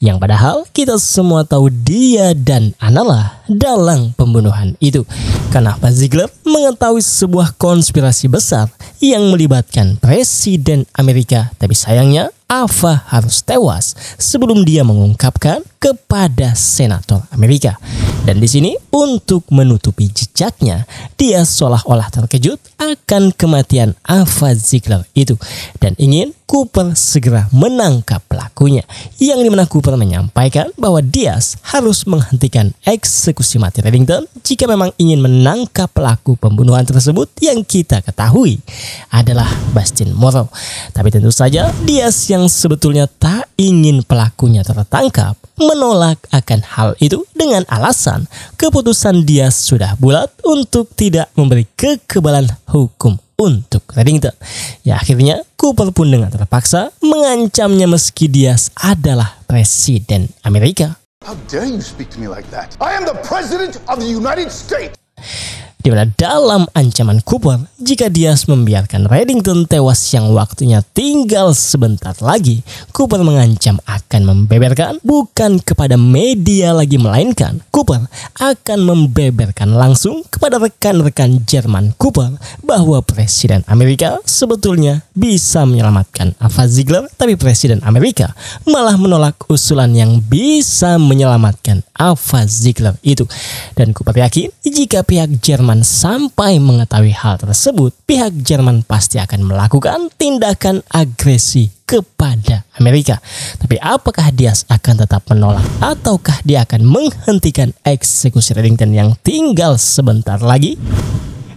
yang padahal kita semua tahu dia dan Anala dalam pembunuhan itu. Karena Ava Ziegler mengetahui sebuah konspirasi besar yang melibatkan Presiden Amerika, tapi sayangnya Ava harus tewas sebelum dia mengungkapkan kepada Senator Amerika. Dan di sini untuk menutupi jejaknya, dia seolah-olah terkejut akan kematian Ava Ziegler itu dan ingin Cooper segera menangkap pelakunya. Yang dimana Cooper menyampaikan bahwa Diaz harus menghentikan eksekusi mati Reddington jika memang ingin menangkap pelaku pembunuhan tersebut, yang kita ketahui adalah Bastin Morrow. Tapi tentu saja Diaz yang sebetulnya tak ingin pelakunya tertangkap menolak akan hal itu dengan alasan keputusan Diaz sudah bulat untuk tidak memberi kekebalan hukum untuk Reddington. Ya akhirnya Cooper pun dengan terpaksa mengancamnya meski Diaz adalah Presiden Amerika. How dare you speak to me like that? I am the President of the United States. di mana dalam ancaman Cooper jika Diaz membiarkan Reddington tewas yang waktunya tinggal sebentar lagi, Cooper mengancam akan membeberkan bukan kepada media lagi, melainkan Cooper akan membeberkan langsung kepada rekan-rekan Jerman Cooper bahwa Presiden Amerika sebetulnya bisa menyelamatkan Ava Ziegler, tapi Presiden Amerika malah menolak usulan yang bisa menyelamatkan Ava Ziegler itu. Dan Cooper yakin jika pihak Jerman sampai mengetahui hal tersebut, pihak Jerman pasti akan melakukan tindakan agresi kepada Amerika. Tapi apakah Diaz akan tetap menolak ataukah dia akan menghentikan eksekusi Reddington yang tinggal sebentar lagi?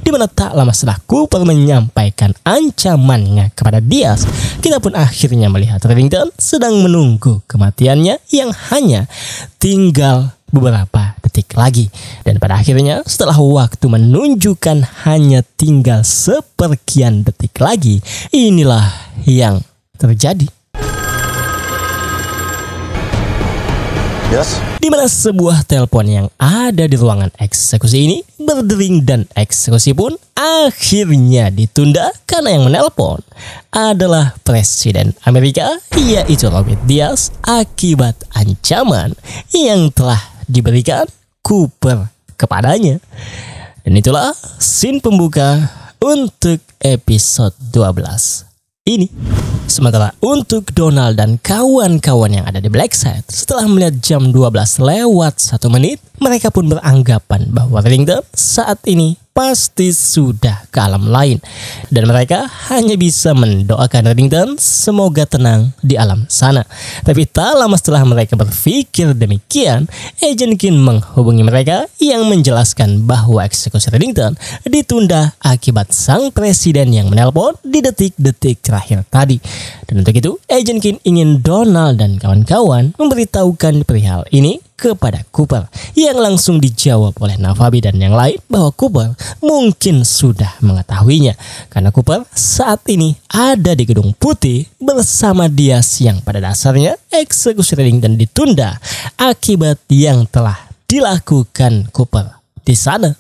Di mana tak lama setelah Cooper menyampaikan ancamannya kepada Diaz, kita pun akhirnya melihat Reddington sedang menunggu kematiannya yang hanya tinggal beberapa detik lagi. Dan pada akhirnya setelah waktu menunjukkan hanya tinggal seperkian detik lagi, inilah yang terjadi. Yes. Di mana sebuah telepon yang ada di ruangan eksekusi ini berdering dan eksekusi pun akhirnya ditunda karena yang menelpon adalah Presiden Amerika, yaitu Robert Diaz, akibat ancaman yang telah diberikan Cooper kepadanya. Dan itulah scene pembuka untuk episode 12 ini. Sementara untuk Donald dan kawan-kawan yang ada di Blackside, setelah melihat jam 12 lewat 1 menit, mereka pun beranggapan bahwa Reddington saat ini pasti sudah ke alam lain. Dan mereka hanya bisa mendoakan Reddington semoga tenang di alam sana. Tapi tak lama setelah mereka berpikir demikian, Agent King menghubungi mereka yang menjelaskan bahwa eksekusi Reddington ditunda akibat sang presiden yang menelpon di detik-detik terakhir tadi. Dan untuk itu, Agent King ingin Donald dan kawan-kawan memberitahukan perihal ini kepada Cooper, yang langsung dijawab oleh Navabi dan yang lain bahwa Cooper mungkin sudah mengetahuinya karena Cooper saat ini ada di Gedung Putih bersama Diaz yang pada dasarnya eksekusi Reddington ditunda akibat yang telah dilakukan Cooper di sana.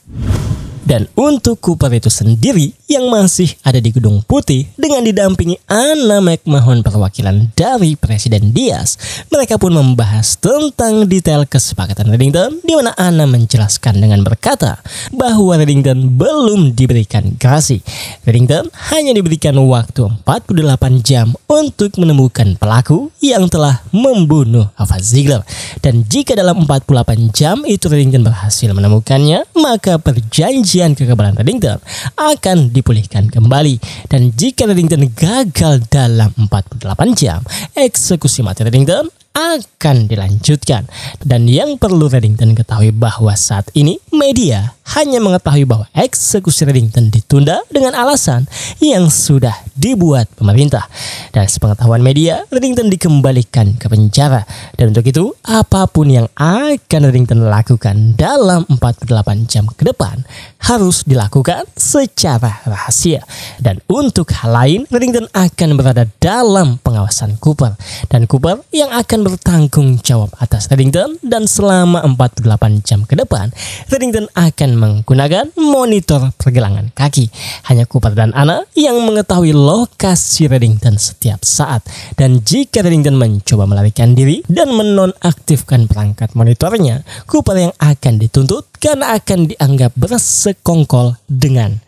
Dan untuk Cooper itu sendiri yang masih ada di Gedung Putih dengan didampingi Anna McMahon perwakilan dari Presiden Diaz, mereka pun membahas tentang detail kesepakatan Reddington, di mana Anna menjelaskan dengan berkata bahwa Reddington belum diberikan gerasi. Reddington hanya diberikan waktu 48 jam untuk menemukan pelaku yang telah membunuh Ava Ziegler. Dan jika dalam 48 jam itu Reddington berhasil menemukannya, maka perjanjian kekebalan Reddington akan dipulihkan kembali. Dan jika Reddington gagal dalam 48 jam, eksekusi mati Reddington akan dilanjutkan. Dan yang perlu Reddington ketahui bahwa saat ini media hanya mengetahui bahwa eksekusi Reddington ditunda dengan alasan yang sudah dibuat pemerintah. Dan sepengetahuan media, Reddington dikembalikan ke penjara. Dan untuk itu, apapun yang akan Reddington lakukan dalam 48 jam ke depan harus dilakukan secara rahasia. Dan untuk hal lain, Reddington akan berada dalam pengawasan Cooper. Dan Cooper yang akan bertanggung jawab atas Reddington, dan selama 48 jam ke depan, Reddington akan menggunakan monitor pergelangan kaki. Hanya Cooper dan Anna yang mengetahui lokasi Reddington setiap saat. Dan jika Reddington mencoba melarikan diri dan menonaktifkan perangkat monitornya, Cooper yang akan dituntut karena akan dianggap bersekongkol dengan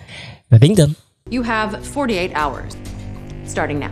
Reddington. You have 48 hours, starting now.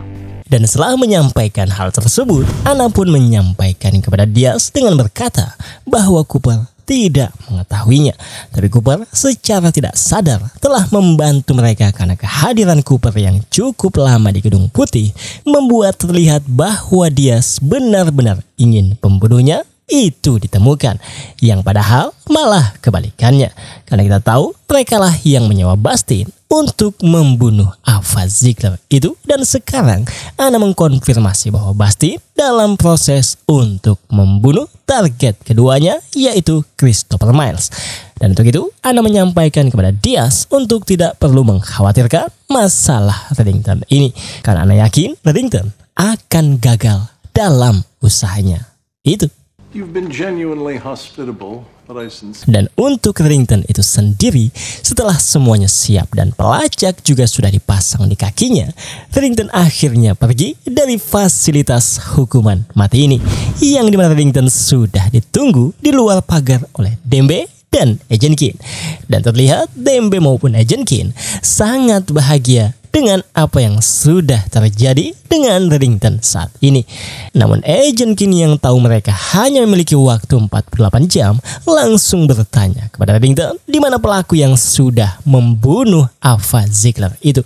Dan setelah menyampaikan hal tersebut, Anna pun menyampaikan kepada Diaz dengan berkata bahwa Cooper tidak mengetahuinya. Tapi Cooper secara tidak sadar telah membantu mereka karena kehadiran Cooper yang cukup lama di Gedung Putih membuat terlihat bahwa Diaz benar-benar ingin pembunuhnya itu ditemukan, yang padahal malah kebalikannya. Karena kita tahu mereka lah yang menyewa Bastin untuk membunuh Ava Ziegler itu. Dan sekarang Anna mengkonfirmasi bahwa Bastin dalam proses untuk membunuh target keduanya, yaitu Christopher Miles. Dan untuk itu Anna menyampaikan kepada Diaz untuk tidak perlu mengkhawatirkan masalah Reddington ini, karena Anna yakin Reddington akan gagal dalam usahanya itu. You've been genuinely hospitable, but I sincerely... Dan untuk Reddington itu sendiri, setelah semuanya siap dan pelacak juga sudah dipasang di kakinya, Reddington akhirnya pergi dari fasilitas hukuman mati ini, yang dimana Reddington sudah ditunggu di luar pagar oleh Dembe dan Agent Keen. Dan terlihat Dembe maupun Agent Keen sangat bahagia dengan apa yang sudah terjadi dengan Reddington saat ini. Namun Agent Keen yang tahu mereka hanya memiliki waktu 48 jam langsung bertanya kepada Reddington di mana pelaku yang sudah membunuh Ava Ziegler itu.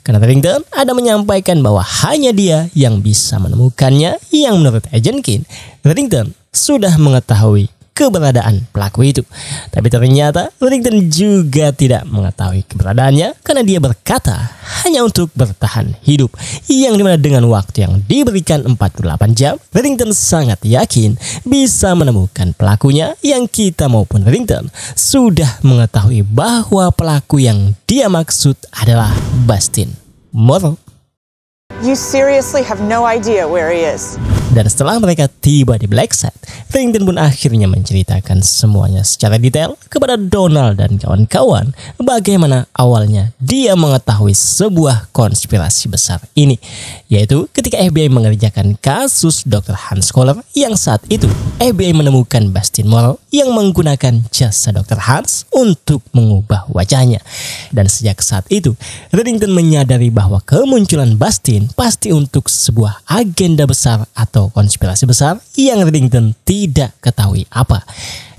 Karena Reddington ada menyampaikan bahwa hanya dia yang bisa menemukannya, yang menurut Agent Keen, Reddington sudah mengetahui keberadaan pelaku itu. Tapi ternyata Reddington juga tidak mengetahui keberadaannya karena dia berkata hanya untuk bertahan hidup, yang dimana dengan waktu yang diberikan 48 jam, Reddington sangat yakin bisa menemukan pelakunya, yang kita maupun Reddington sudah mengetahui bahwa pelaku yang dia maksud adalah Bastin Morrow. You seriously have no idea where he is. Dan setelah mereka tiba di Blackside, Reddington pun akhirnya menceritakan semuanya secara detail kepada Donald dan kawan-kawan bagaimana awalnya dia mengetahui sebuah konspirasi besar ini, yaitu ketika FBI mengerjakan kasus Dr. Hans Kohler, yang saat itu FBI menemukan Bastin Morrow yang menggunakan jasa Dr. Hans untuk mengubah wajahnya. Dan sejak saat itu, Reddington menyadari bahwa kemunculan Bastin pasti untuk sebuah agenda besar atau konspirasi besar yang Reddington tidak ketahui apa.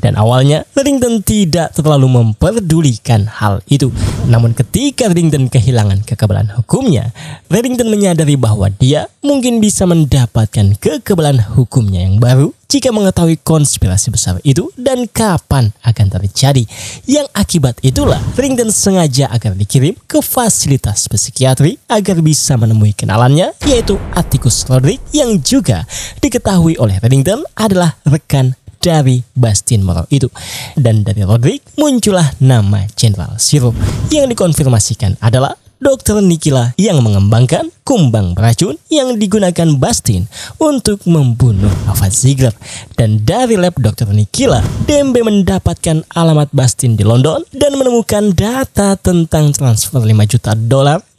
Dan awalnya Reddington tidak terlalu memperdulikan hal itu. Namun ketika Reddington kehilangan kekebalan hukumnya, Reddington menyadari bahwa dia mungkin bisa mendapatkan kekebalan hukumnya yang baru jika mengetahui konspirasi besar itu dan kapan akan terjadi. Yang akibat itulah Reddington sengaja agar dikirim ke fasilitas psikiatri agar bisa menemui kenalannya, yaitu Atticus Roderick, yang juga diketahui oleh Reddington adalah rekan dari Bastin Morrow itu. Dan dari Roderick muncullah nama General Zero yang dikonfirmasikan adalah Dr. Nikila yang mengembangkan kumbang beracun yang digunakan Bastin untuk membunuh Ava Ziegler. Dan dari lab Dr. Nikila, Dembe mendapatkan alamat Bastin di London dan menemukan data tentang transfer $5 juta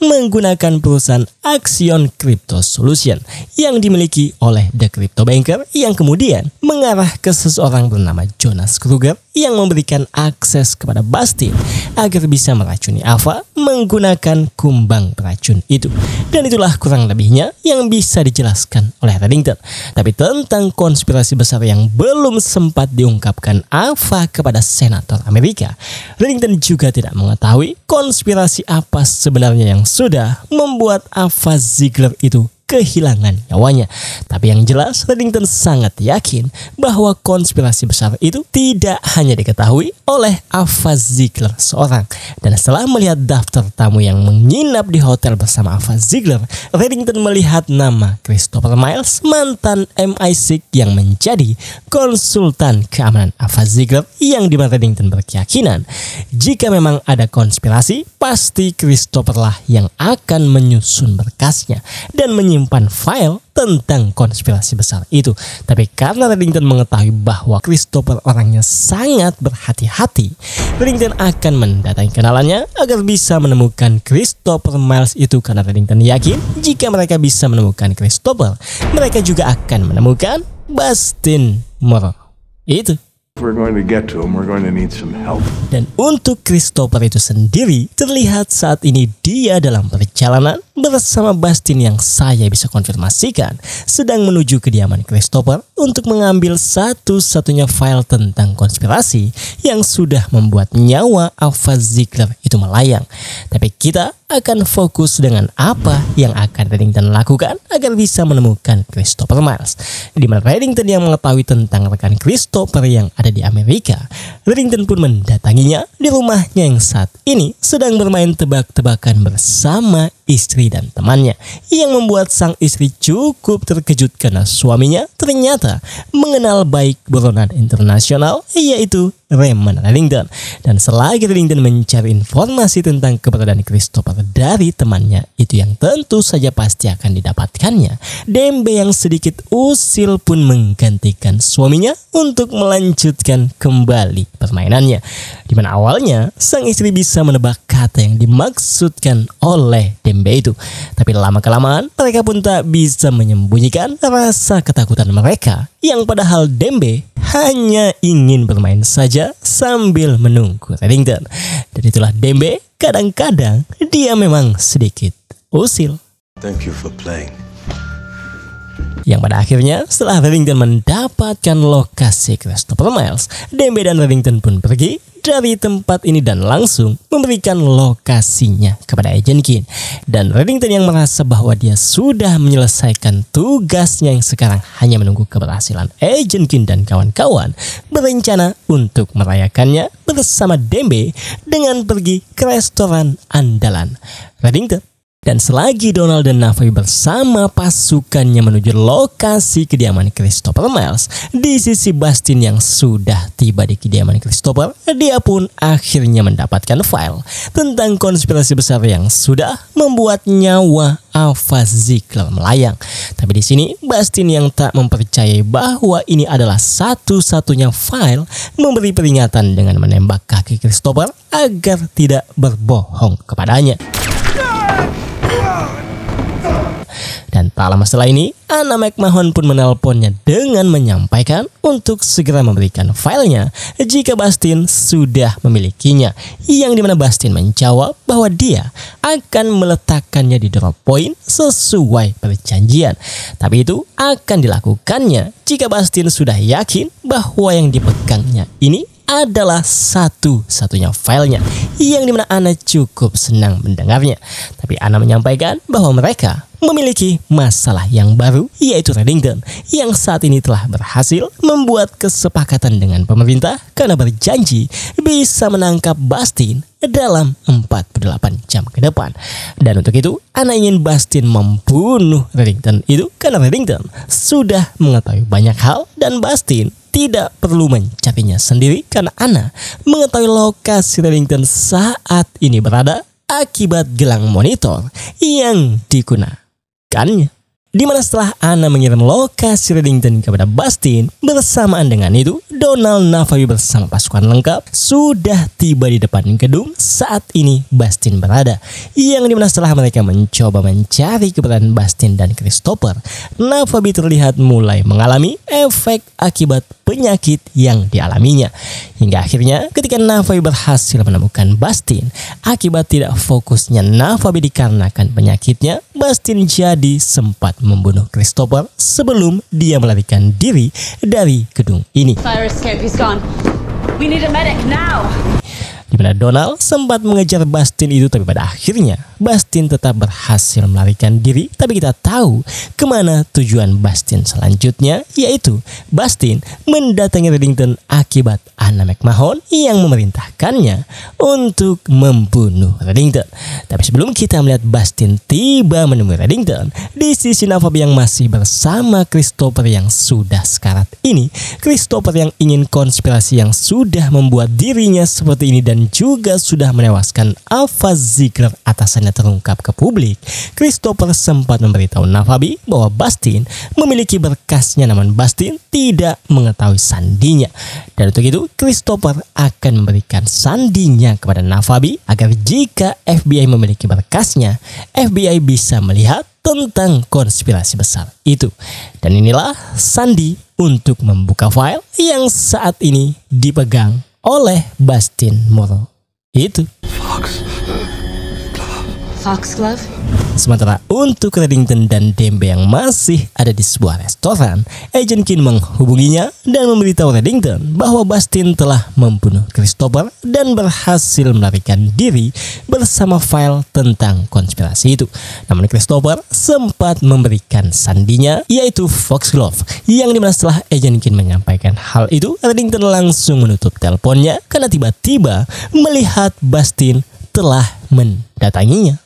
menggunakan perusahaan Axion Crypto Solution yang dimiliki oleh The Crypto Banker, yang kemudian mengarah ke seseorang bernama Jonas Kruger yang memberikan akses kepada Bastin agar bisa meracuni Ava menggunakan kumbang beracun itu. Dan itulah kurang lebihnya yang bisa dijelaskan oleh Reddington. Tapi tentang konspirasi besar yang belum sempat diungkapkan Ava kepada senator Amerika, Reddington juga tidak mengetahui konspirasi apa sebenarnya yang sudah membuat Ava Ziegler itu kehilangan nyawanya. Tapi yang jelas Reddington sangat yakin bahwa konspirasi besar itu tidak hanya diketahui oleh Ava Ziegler seorang. Dan setelah melihat daftar tamu yang menginap di hotel bersama Ava Ziegler, Reddington melihat nama Christopher Miles, mantan MI6 yang menjadi konsultan keamanan Ava Ziegler, yang dimana Reddington berkeyakinan jika memang ada konspirasi, pasti Christopher lah yang akan menyusun berkasnya dan menyimpan file tentang konspirasi besar itu. Tapi karena Reddington mengetahui bahwa Christopher orangnya sangat berhati-hati, Reddington akan mendatangi kenalannya agar bisa menemukan Christopher Miles itu, karena Reddington yakin jika mereka bisa menemukan Christopher, mereka juga akan menemukan Bastin Morrow itu. If we're going to get to him, we're going to need some help. Dan untuk Christopher itu sendiri, terlihat saat ini dia dalam perjalanan bersama Bastin yang saya bisa konfirmasikan sedang menuju kediaman Christopher untuk mengambil satu-satunya file tentang konspirasi yang sudah membuat nyawa Ava Ziegler itu melayang. Tapi kita akan fokus dengan apa yang akan Reddington lakukan agar bisa menemukan Christopher Miles. Di mana Reddington yang mengetahui tentang rekan Christopher yang ada di Amerika, Reddington pun mendatanginya di rumahnya yang saat ini sedang bermain tebak-tebakan bersama istri dan temannya, yang membuat sang istri cukup terkejut karena suaminya ternyata mengenal baik buronan internasional, yaitu Raymond Reddington. Dan selagi Reddington mencari info informasi tentang keberadaan Christopher dari temannya itu yang tentu saja pasti akan didapatkannya, Dembe yang sedikit usil pun menggantikan suaminya untuk melanjutkan kembali permainannya. Di mana awalnya sang istri bisa menebak kata yang dimaksudkan oleh Dembe itu, tapi lama-kelamaan mereka pun tak bisa menyembunyikan rasa ketakutan mereka, yang padahal Dembe hanya ingin bermain saja sambil menunggu Reddington. Dan itulah Dembe, kadang-kadang dia memang sedikit usil. Thank you for playing. Yang pada akhirnya setelah Reddington mendapatkan lokasi Christopher Miles, Dembe dan Reddington pun pergi dari tempat ini dan langsung memberikan lokasinya kepada Agent Kin. Dan Reddington yang merasa bahwa dia sudah menyelesaikan tugasnya yang sekarang hanya menunggu keberhasilan Agent Kin dan kawan-kawan, berencana untuk merayakannya bersama Dembe dengan pergi ke restoran andalan Reddington. Dan selagi Donald dan Navabi bersama pasukannya menuju lokasi kediaman Christopher Miles, di sisi Bastin yang sudah tiba di kediaman Christopher, dia pun akhirnya mendapatkan file tentang konspirasi besar yang sudah membuat nyawa Ava Ziegler melayang. Tapi di sini Bastin yang tak mempercayai bahwa ini adalah satu-satunya file memberi peringatan dengan menembak kaki Christopher agar tidak berbohong kepadanya. Dan tak lama setelah ini, Anna McMahon pun menelponnya dengan menyampaikan untuk segera memberikan filenya jika Bastin sudah memilikinya, yang dimana Bastin menjawab bahwa dia akan meletakkannya di drop point sesuai perjanjian. Tapi itu akan dilakukannya jika Bastin sudah yakin bahwa yang dipegangnya ini adalah satu-satunya filenya, yang dimana Anna cukup senang mendengarnya. Tapi Anna menyampaikan bahwa mereka memiliki masalah yang baru, yaitu Reddington yang saat ini telah berhasil membuat kesepakatan dengan pemerintah karena berjanji bisa menangkap Bastin dalam 48 jam ke depan. Dan untuk itu Anna ingin Bastin membunuh Reddington itu karena Reddington sudah mengetahui banyak hal dan Bastin tidak perlu mencarinya sendiri karena Anna mengetahui lokasi Reddington saat ini berada akibat gelang monitor yang digunakannya. Dimana setelah Anna mengirim lokasi Reddington kepada Bastin, bersamaan dengan itu Donald Navabi bersama pasukan lengkap sudah tiba di depan gedung saat ini Bastin berada, yang dimana setelah mereka mencoba mencari keberadaan Bastin dan Christopher, Navabi terlihat mulai mengalami efek akibat penyakit yang dialaminya. Hingga akhirnya ketika Navabi berhasil menemukan Bastin, akibat tidak fokusnya Navabi dikarenakan penyakitnya, Bastin jadi sempat membunuh Christopher sebelum dia melarikan diri dari gedung ini. Fire escape, he's gone. We need a medic now. Di mana Donald sempat mengejar Bastin itu, tapi pada akhirnya Bastin tetap berhasil melarikan diri. Tapi kita tahu kemana tujuan Bastin selanjutnya, yaitu Bastin mendatangi Reddington akibat Anna McMahon yang memerintahkannya untuk membunuh Reddington. Tapi sebelum kita melihat Bastin tiba menemui Reddington, di sisi Navabi yang masih bersama Christopher yang sudah sekarat ini, Christopher yang ingin konspirasi yang sudah membuat dirinya seperti ini dan juga sudah menewaskan Ava Ziegler atasannya terungkap ke publik, Christopher sempat memberitahu Navabi bahwa Bastin memiliki berkasnya, namun Bastin tidak mengetahui sandinya. Dan untuk itu Christopher akan memberikan sandinya kepada Navabi agar jika FBI memiliki berkasnya, FBI bisa melihat tentang konspirasi besar itu. Dan inilah sandi untuk membuka file yang saat ini dipegang oleh Bastin Morrow itu. Foxglove? Sementara untuk Reddington dan Dembe yang masih ada di sebuah restoran, Agent Kin menghubunginya dan memberitahu Reddington bahwa Bastin telah membunuh Christopher dan berhasil melarikan diri bersama file tentang konspirasi itu. Namun Christopher sempat memberikan sandinya, yaitu Foxglove, yang dimana setelah Agent Kin menyampaikan hal itu, Reddington langsung menutup teleponnya karena tiba-tiba melihat Bastin telah mendatanginya.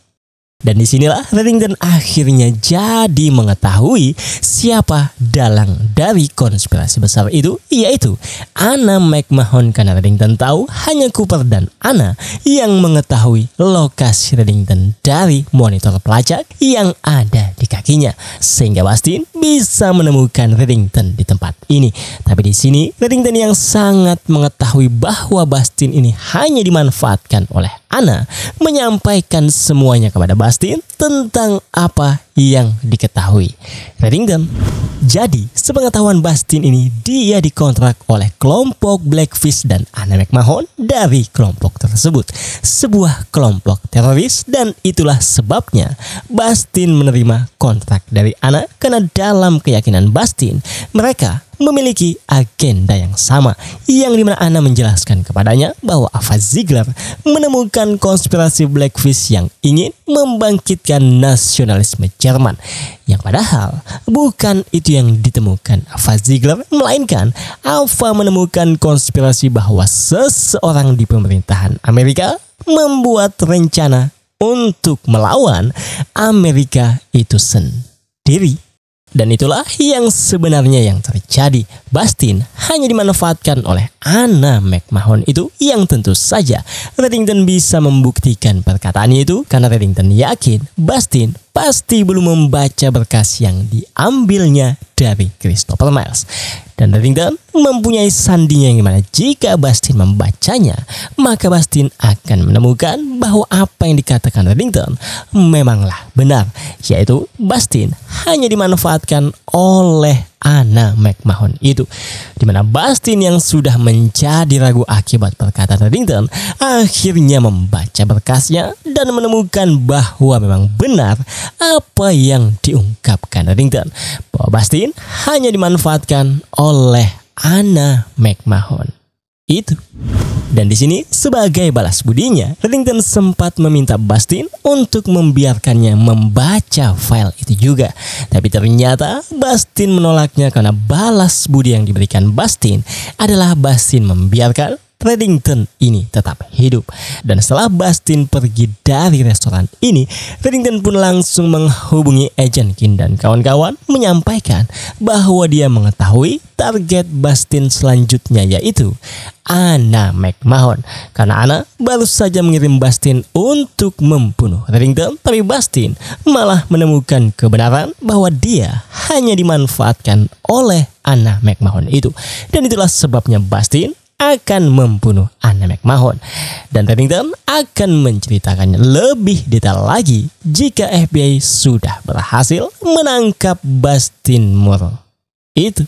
Dan disinilah Reddington akhirnya jadi mengetahui siapa dalang dari konspirasi besar itu, yaitu Anna McMahon, karena Reddington tahu hanya Cooper dan Anna yang mengetahui lokasi Reddington dari monitor pelacak yang ada di kakinya, sehingga Bastin bisa menemukan Reddington di tempat ini. Tapi di sini Reddington yang sangat mengetahui bahwa Bastin ini hanya dimanfaatkan oleh Anna menyampaikan semuanya kepada Bastin tentang apa yang diketahui Reddington. Jadi, sepengetahuan Bastin ini, dia dikontrak oleh kelompok Blackfish dan Anna McMahon dari kelompok tersebut, sebuah kelompok teroris, dan itulah sebabnya Bastin menerima kontrak dari Anna, karena dalam keyakinan Bastin mereka memiliki agenda yang sama, yang dimana Anna menjelaskan kepadanya bahwa Ava Ziegler menemukan konspirasi Blackfish yang ingin membangkitkan nasionalisme Jerman, yang padahal bukan itu yang ditemukan Ava Ziegler, melainkan Ava menemukan konspirasi bahwa seseorang di pemerintahan Amerika membuat rencana untuk melawan Amerika itu sendiri. Dan itulah yang sebenarnya yang terjadi. Bastin hanya dimanfaatkan oleh Anna McMahon itu, yang tentu saja Reddington bisa membuktikan perkataannya itu karena Reddington yakin Bastin pasti belum membaca berkas yang diambilnya dari Christopher Miles. Dan Reddington mempunyai sandinya yang dimana jika Bastin membacanya, maka Bastin akan menemukan bahwa apa yang dikatakan Reddington memanglah benar, yaitu Bastin hanya dimanfaatkan oleh Anna McMahon itu, dimana Bastin yang sudah menjadi ragu akibat perkataan Reddington akhirnya membaca berkasnya dan menemukan bahwa memang benar apa yang diungkapkan Reddington, bahwa Bastin hanya dimanfaatkan oleh Anna McMahon itu. Dan di sini sebagai balas budinya, Reddington sempat meminta Bastin untuk membiarkannya membaca file itu juga. Tapi ternyata Bastin menolaknya karena balas budi yang diberikan Bastin adalah Bastin membiarkan Reddington ini tetap hidup. Dan setelah Bastin pergi dari restoran ini, Reddington pun langsung menghubungi Agent King dan kawan-kawan menyampaikan bahwa dia mengetahui target Bastin selanjutnya, yaitu Anna McMahon, karena Anna baru saja mengirim Bastin untuk membunuh Reddington. Tapi Bastin malah menemukan kebenaran bahwa dia hanya dimanfaatkan oleh Anna McMahon itu, dan itulah sebabnya Bastin akan membunuh Anna McMahon. Dan Reddington akan menceritakannya lebih detail lagi jika FBI sudah berhasil menangkap Bastin Moore itu.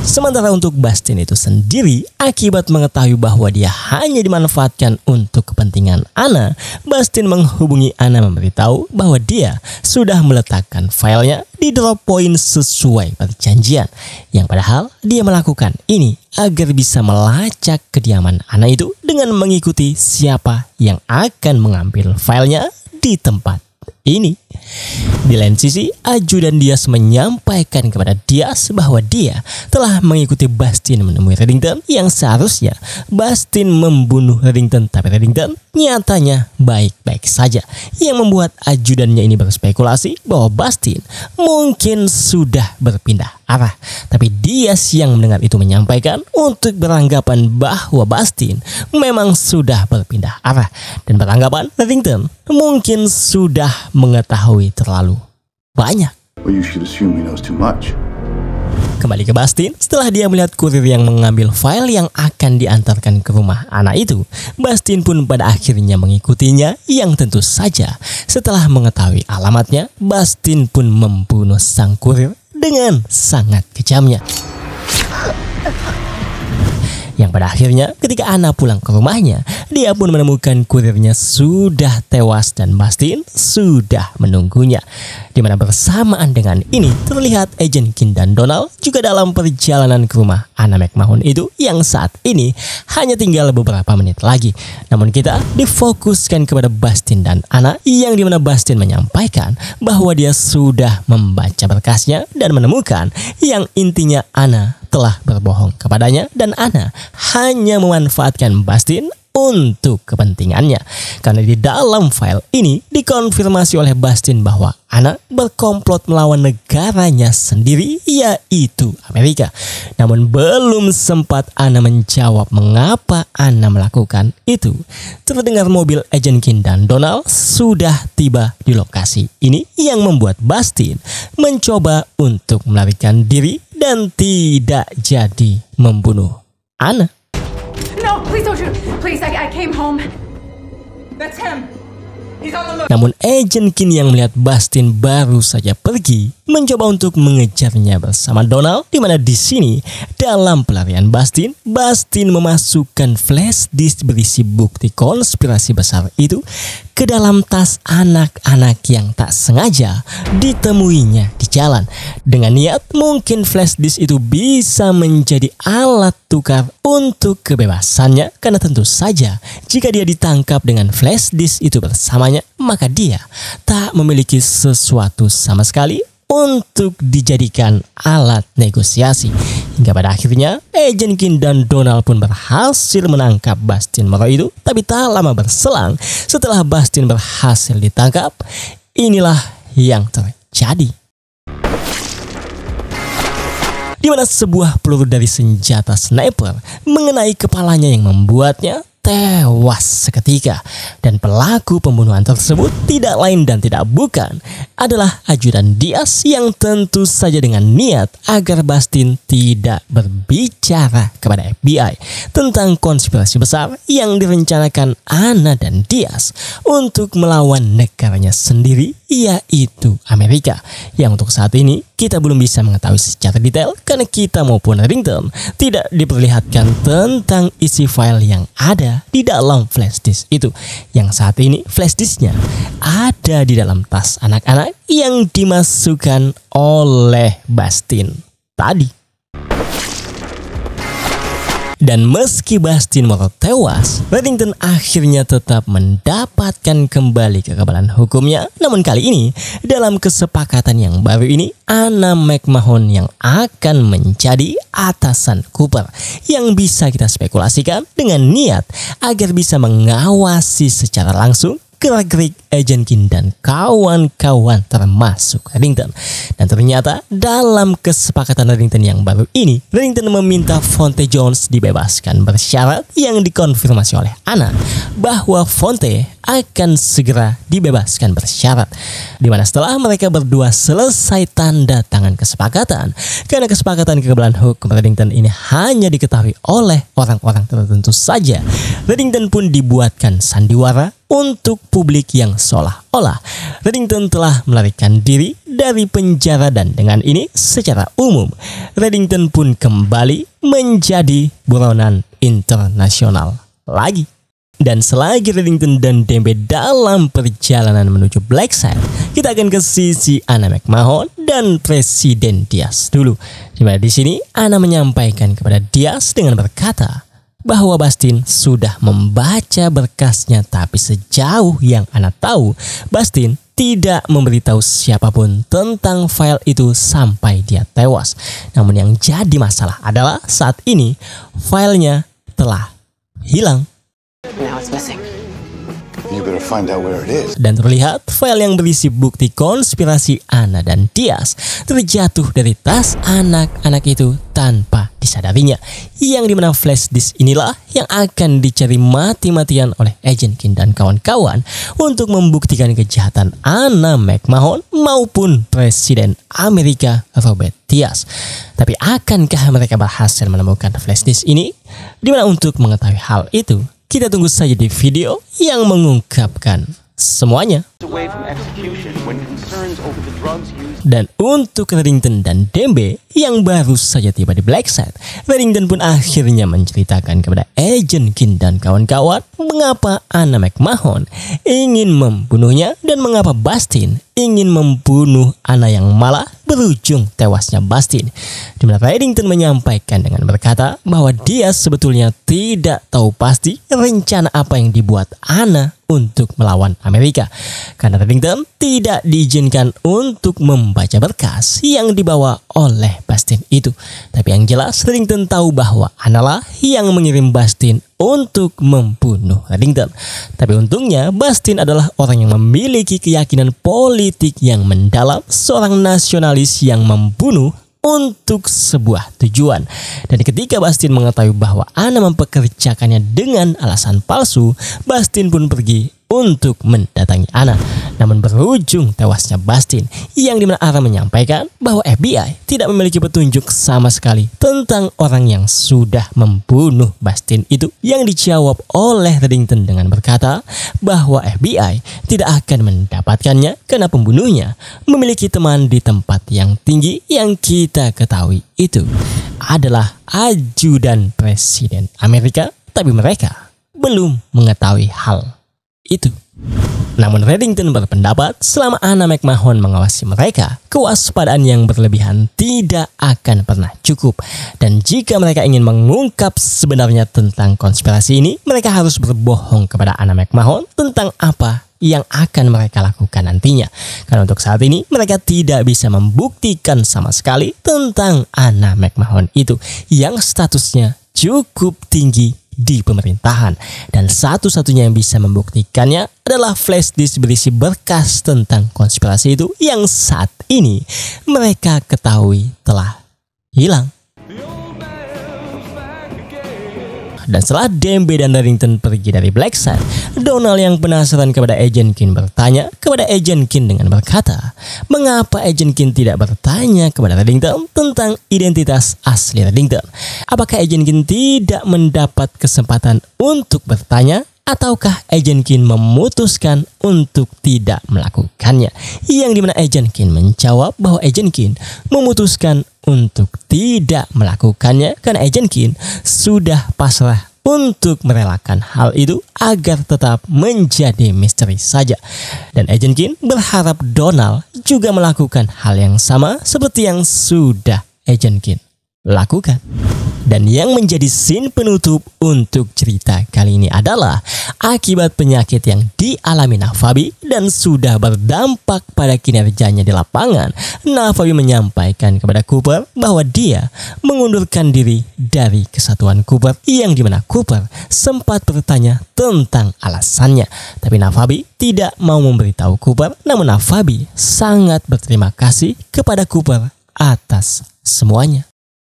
Sementara untuk Bastin itu sendiri, akibat mengetahui bahwa dia hanya dimanfaatkan untuk kepentingan Anna, Bastin menghubungi Anna memberitahu bahwa dia sudah meletakkan filenya di drop point sesuai perjanjian, yang padahal dia melakukan ini agar bisa melacak kediaman Anna itu dengan mengikuti siapa yang akan mengambil filenya di tempat ini. Di lain sisi, ajudan Diaz menyampaikan kepada Diaz bahwa dia telah mengikuti Bastin menemui Reddington, yang seharusnya Bastin membunuh Reddington, tapi Reddington nyatanya baik-baik saja, yang membuat ajudannya ini berspekulasi bahwa Bastin mungkin sudah berpindah arah. Tapi Diaz yang mendengar itu menyampaikan untuk beranggapan bahwa Bastin memang sudah berpindah arah, dan beranggapan Reddington mungkin sudah mengetahui terlalu banyak. Well, you should assume he knows too much. Kembali ke Bastin, setelah dia melihat kurir yang mengambil file yang akan diantarkan ke rumah Anna itu, Bastin pun pada akhirnya mengikutinya, yang tentu saja setelah mengetahui alamatnya, Bastin pun membunuh sang kurir dengan sangat kejamnya. Yang pada akhirnya ketika Anna pulang ke rumahnya, dia pun menemukan kurirnya sudah tewas dan Bastin sudah menunggunya. Dimana bersamaan dengan ini terlihat Agent King dan Donald juga dalam perjalanan ke rumah Anna McMahon itu, yang saat ini hanya tinggal beberapa menit lagi. Namun kita difokuskan kepada Bastin dan Anna, yang dimana Bastin menyampaikan bahwa dia sudah membaca berkasnya dan menemukan yang intinya Anna telah berbohong kepadanya, dan Anna hanya memanfaatkan Bastin untuk kepentingannya. Karena di dalam file ini dikonfirmasi oleh Bastin bahwa Anna berkomplot melawan negaranya sendiri, yaitu Amerika. Namun belum sempat Anna menjawab mengapa Anna melakukan itu, terdengar mobil Agent King dan Donald sudah tiba di lokasi. Ini yang membuat Bastin mencoba untuk melarikan diri dan tidak jadi membunuh Anna. No, please don't shoot. Please, I came home. That's him. He's on the move. Namun Agent King yang melihat Bastin baru saja pergi mencoba untuk mengejarnya bersama Donald, di mana di sini dalam pelarian Bastin memasukkan flash disk berisi bukti konspirasi besar itu ke dalam tas anak-anak yang tak sengaja ditemuinya di jalan. Dengan niat mungkin flash disk itu bisa menjadi alat tukar untuk kebebasannya, karena tentu saja jika dia ditangkap dengan flash disk itu bersamanya, maka dia tak memiliki sesuatu sama sekali untuk dijadikan alat negosiasi. Hingga pada akhirnya Agent King dan Donald pun berhasil menangkap Bastin Moreau itu. Tapi tak lama berselang setelah Bastin berhasil ditangkap, inilah yang terjadi, di mana sebuah peluru dari senjata sniper mengenai kepalanya yang membuatnya tewas seketika. Dan pelaku pembunuhan tersebut tidak lain dan tidak bukan adalah ajudan Diaz, yang tentu saja dengan niat agar Bastin tidak berbicara kepada FBI tentang konspirasi besar yang direncanakan Anna dan Diaz untuk melawan negaranya sendiri, yaitu Amerika. Yang untuk saat ini kita belum bisa mengetahui secara detail karena kita maupun Reddington tidak diperlihatkan tentang isi file yang ada di dalam flash disk itu. Yang saat ini flash disknya ada di dalam tas anak-anak yang dimasukkan oleh Bastin tadi. Dan meski Bastin Moreau tewas, Reddington akhirnya tetap mendapatkan kembali kekebalan hukumnya. Namun kali ini dalam kesepakatan yang baru ini, Anna McMahon yang akan menjadi atasan Cooper, yang bisa kita spekulasikan dengan niat agar bisa mengawasi secara langsung gerak-gerik Agent King dan kawan-kawan termasuk Reddington. Dan ternyata dalam kesepakatan Reddington yang baru ini, Reddington meminta Fonte Jones dibebaskan bersyarat, yang dikonfirmasi oleh Anna bahwa Fonte akan segera dibebaskan bersyarat. Dimana setelah mereka berdua selesai tanda tangan kesepakatan, karena kesepakatan kekebalan hukum Reddington ini hanya diketahui oleh orang-orang tertentu saja, Reddington pun dibuatkan sandiwara untuk publik yang seolah-olah Reddington telah melarikan diri dari penjara, dan dengan ini secara umum Reddington pun kembali menjadi buronan internasional lagi. Dan selagi Reddington dan Dembe dalam perjalanan menuju Blackside, kita akan ke sisi Anna McMahon dan Presiden Diaz dulu. Dimana di sini Anna menyampaikan kepada Diaz dengan berkata bahwa Bastin sudah membaca berkasnya, tapi sejauh yang Anna tahu, Bastin tidak memberitahu siapapun tentang file itu sampai dia tewas. Namun yang jadi masalah adalah saat ini filenya telah hilang. Now it's missing. You better find out where it is. Dan terlihat file yang berisi bukti konspirasi Anna dan Diaz terjatuh dari tas anak-anak itu tanpa disadarinya. Yang dimana flash disk inilah yang akan dicari mati-matian oleh Agent King dan kawan-kawan untuk membuktikan kejahatan Anna McMahon maupun Presiden Amerika Robert Diaz. Tapi akankah mereka berhasil menemukan flash disk ini? Dimana untuk mengetahui hal itu, kita tunggu saja di video yang mengungkapkan semuanya. Dan untuk Reddington dan Dembe yang baru saja tiba di Blackside, Reddington pun akhirnya menceritakan kepada Agent King dan kawan-kawan mengapa Anna McMahon ingin membunuhnya dan mengapa Bastin ingin membunuh Anna yang malah berujung tewasnya Bastin. Di mana Reddington menyampaikan dengan berkata bahwa dia sebetulnya tidak tahu pasti rencana apa yang dibuat Anna untuk melawan Amerika, karena Reddington tidak diizinkan untuk membaca berkas yang dibawa oleh Bastin itu. Tapi yang jelas Reddington tahu bahwa Anna lah yang mengirim Bastin untuk membunuh Reddington. Tapi untungnya Bastin adalah orang yang memiliki keyakinan politik yang mendalam, seorang nasionalis yang membunuh untuk sebuah tujuan. Dan ketika Bastin mengetahui bahwa Anna mempekerjakannya dengan alasan palsu, Bastin pun pergi untuk mendatangi Anna. Namun berujung tewasnya Bastin, yang dimana Anna menyampaikan bahwa FBI tidak memiliki petunjuk sama sekali tentang orang yang sudah membunuh Bastin itu, yang dijawab oleh Reddington dengan berkata bahwa FBI tidak akan mendapatkannya karena pembunuhnya memiliki teman di tempat yang tinggi yang kita ketahui itu adalah ajudan Presiden Amerika, tapi mereka belum mengetahui hal itu. Namun Reddington berpendapat selama Anna McMahon mengawasi mereka, kewaspadaan yang berlebihan tidak akan pernah cukup. Dan jika mereka ingin mengungkap sebenarnya tentang konspirasi ini, mereka harus berbohong kepada Anna McMahon tentang apa yang akan mereka lakukan nantinya. Karena untuk saat ini mereka tidak bisa membuktikan sama sekali tentang Anna McMahon itu, yang statusnya cukup tinggi di pemerintahan, dan satu-satunya yang bisa membuktikannya adalah flash disk berisi berkas tentang konspirasi itu yang saat ini mereka ketahui telah hilang. Dan setelah Dembe dan Reddington pergi dari Blackside, Donald yang penasaran kepada Agent Keen bertanya kepada Agent Keen dengan berkata, mengapa Agent Keen tidak bertanya kepada Reddington tentang identitas asli Reddington? Apakah Agent Keen tidak mendapat kesempatan untuk bertanya? Ataukah Agent Keen memutuskan untuk tidak melakukannya? Yang dimana Agent Keen menjawab bahwa Agent Keen memutuskan untuk tidak melakukannya karena Agent Keen sudah pasrah untuk merelakan hal itu agar tetap menjadi misteri saja. Dan Agent Keen berharap Donald juga melakukan hal yang sama seperti yang sudah Agent Keen lakukan. Dan yang menjadi scene penutup untuk cerita kali ini adalah akibat penyakit yang dialami Navabi dan sudah berdampak pada kinerjanya di lapangan, Navabi menyampaikan kepada Cooper bahwa dia mengundurkan diri dari kesatuan Cooper, yang dimana Cooper sempat bertanya tentang alasannya. Tapi Navabi tidak mau memberitahu Cooper, namun Navabi sangat berterima kasih kepada Cooper atas semuanya.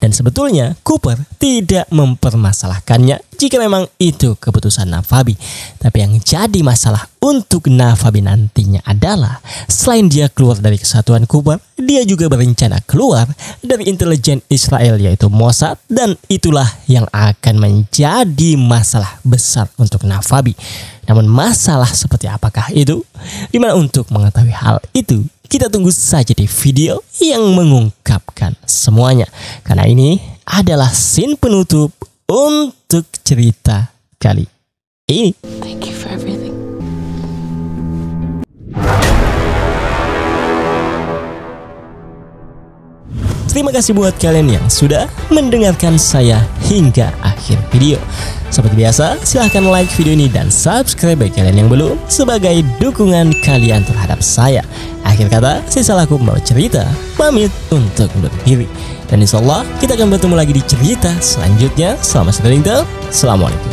Dan sebetulnya Cooper tidak mempermasalahkannya jika memang itu keputusan Navabi. Tapi yang jadi masalah untuk Navabi nantinya adalah selain dia keluar dari kesatuan Cooper, dia juga berencana keluar dari intelijen Israel yaitu Mossad, dan itulah yang akan menjadi masalah besar untuk Navabi. Namun masalah seperti apakah itu? Dimana untuk mengetahui hal itu, kita tunggu saja di video yang mengungkapkan semuanya. Karena ini adalah scene penutup untuk cerita kali ini. Thank you for everything. Terima kasih buat kalian yang sudah mendengarkan saya hingga akhir video. Seperti biasa, silahkan like video ini dan subscribe bagi kalian yang belum sebagai dukungan kalian terhadap saya. Akhir kata, saya Salaku membawa cerita, pamit untuk undur diri. Dan insyaallah kita akan bertemu lagi di cerita selanjutnya. Selamat Reddington. Assalamualaikum.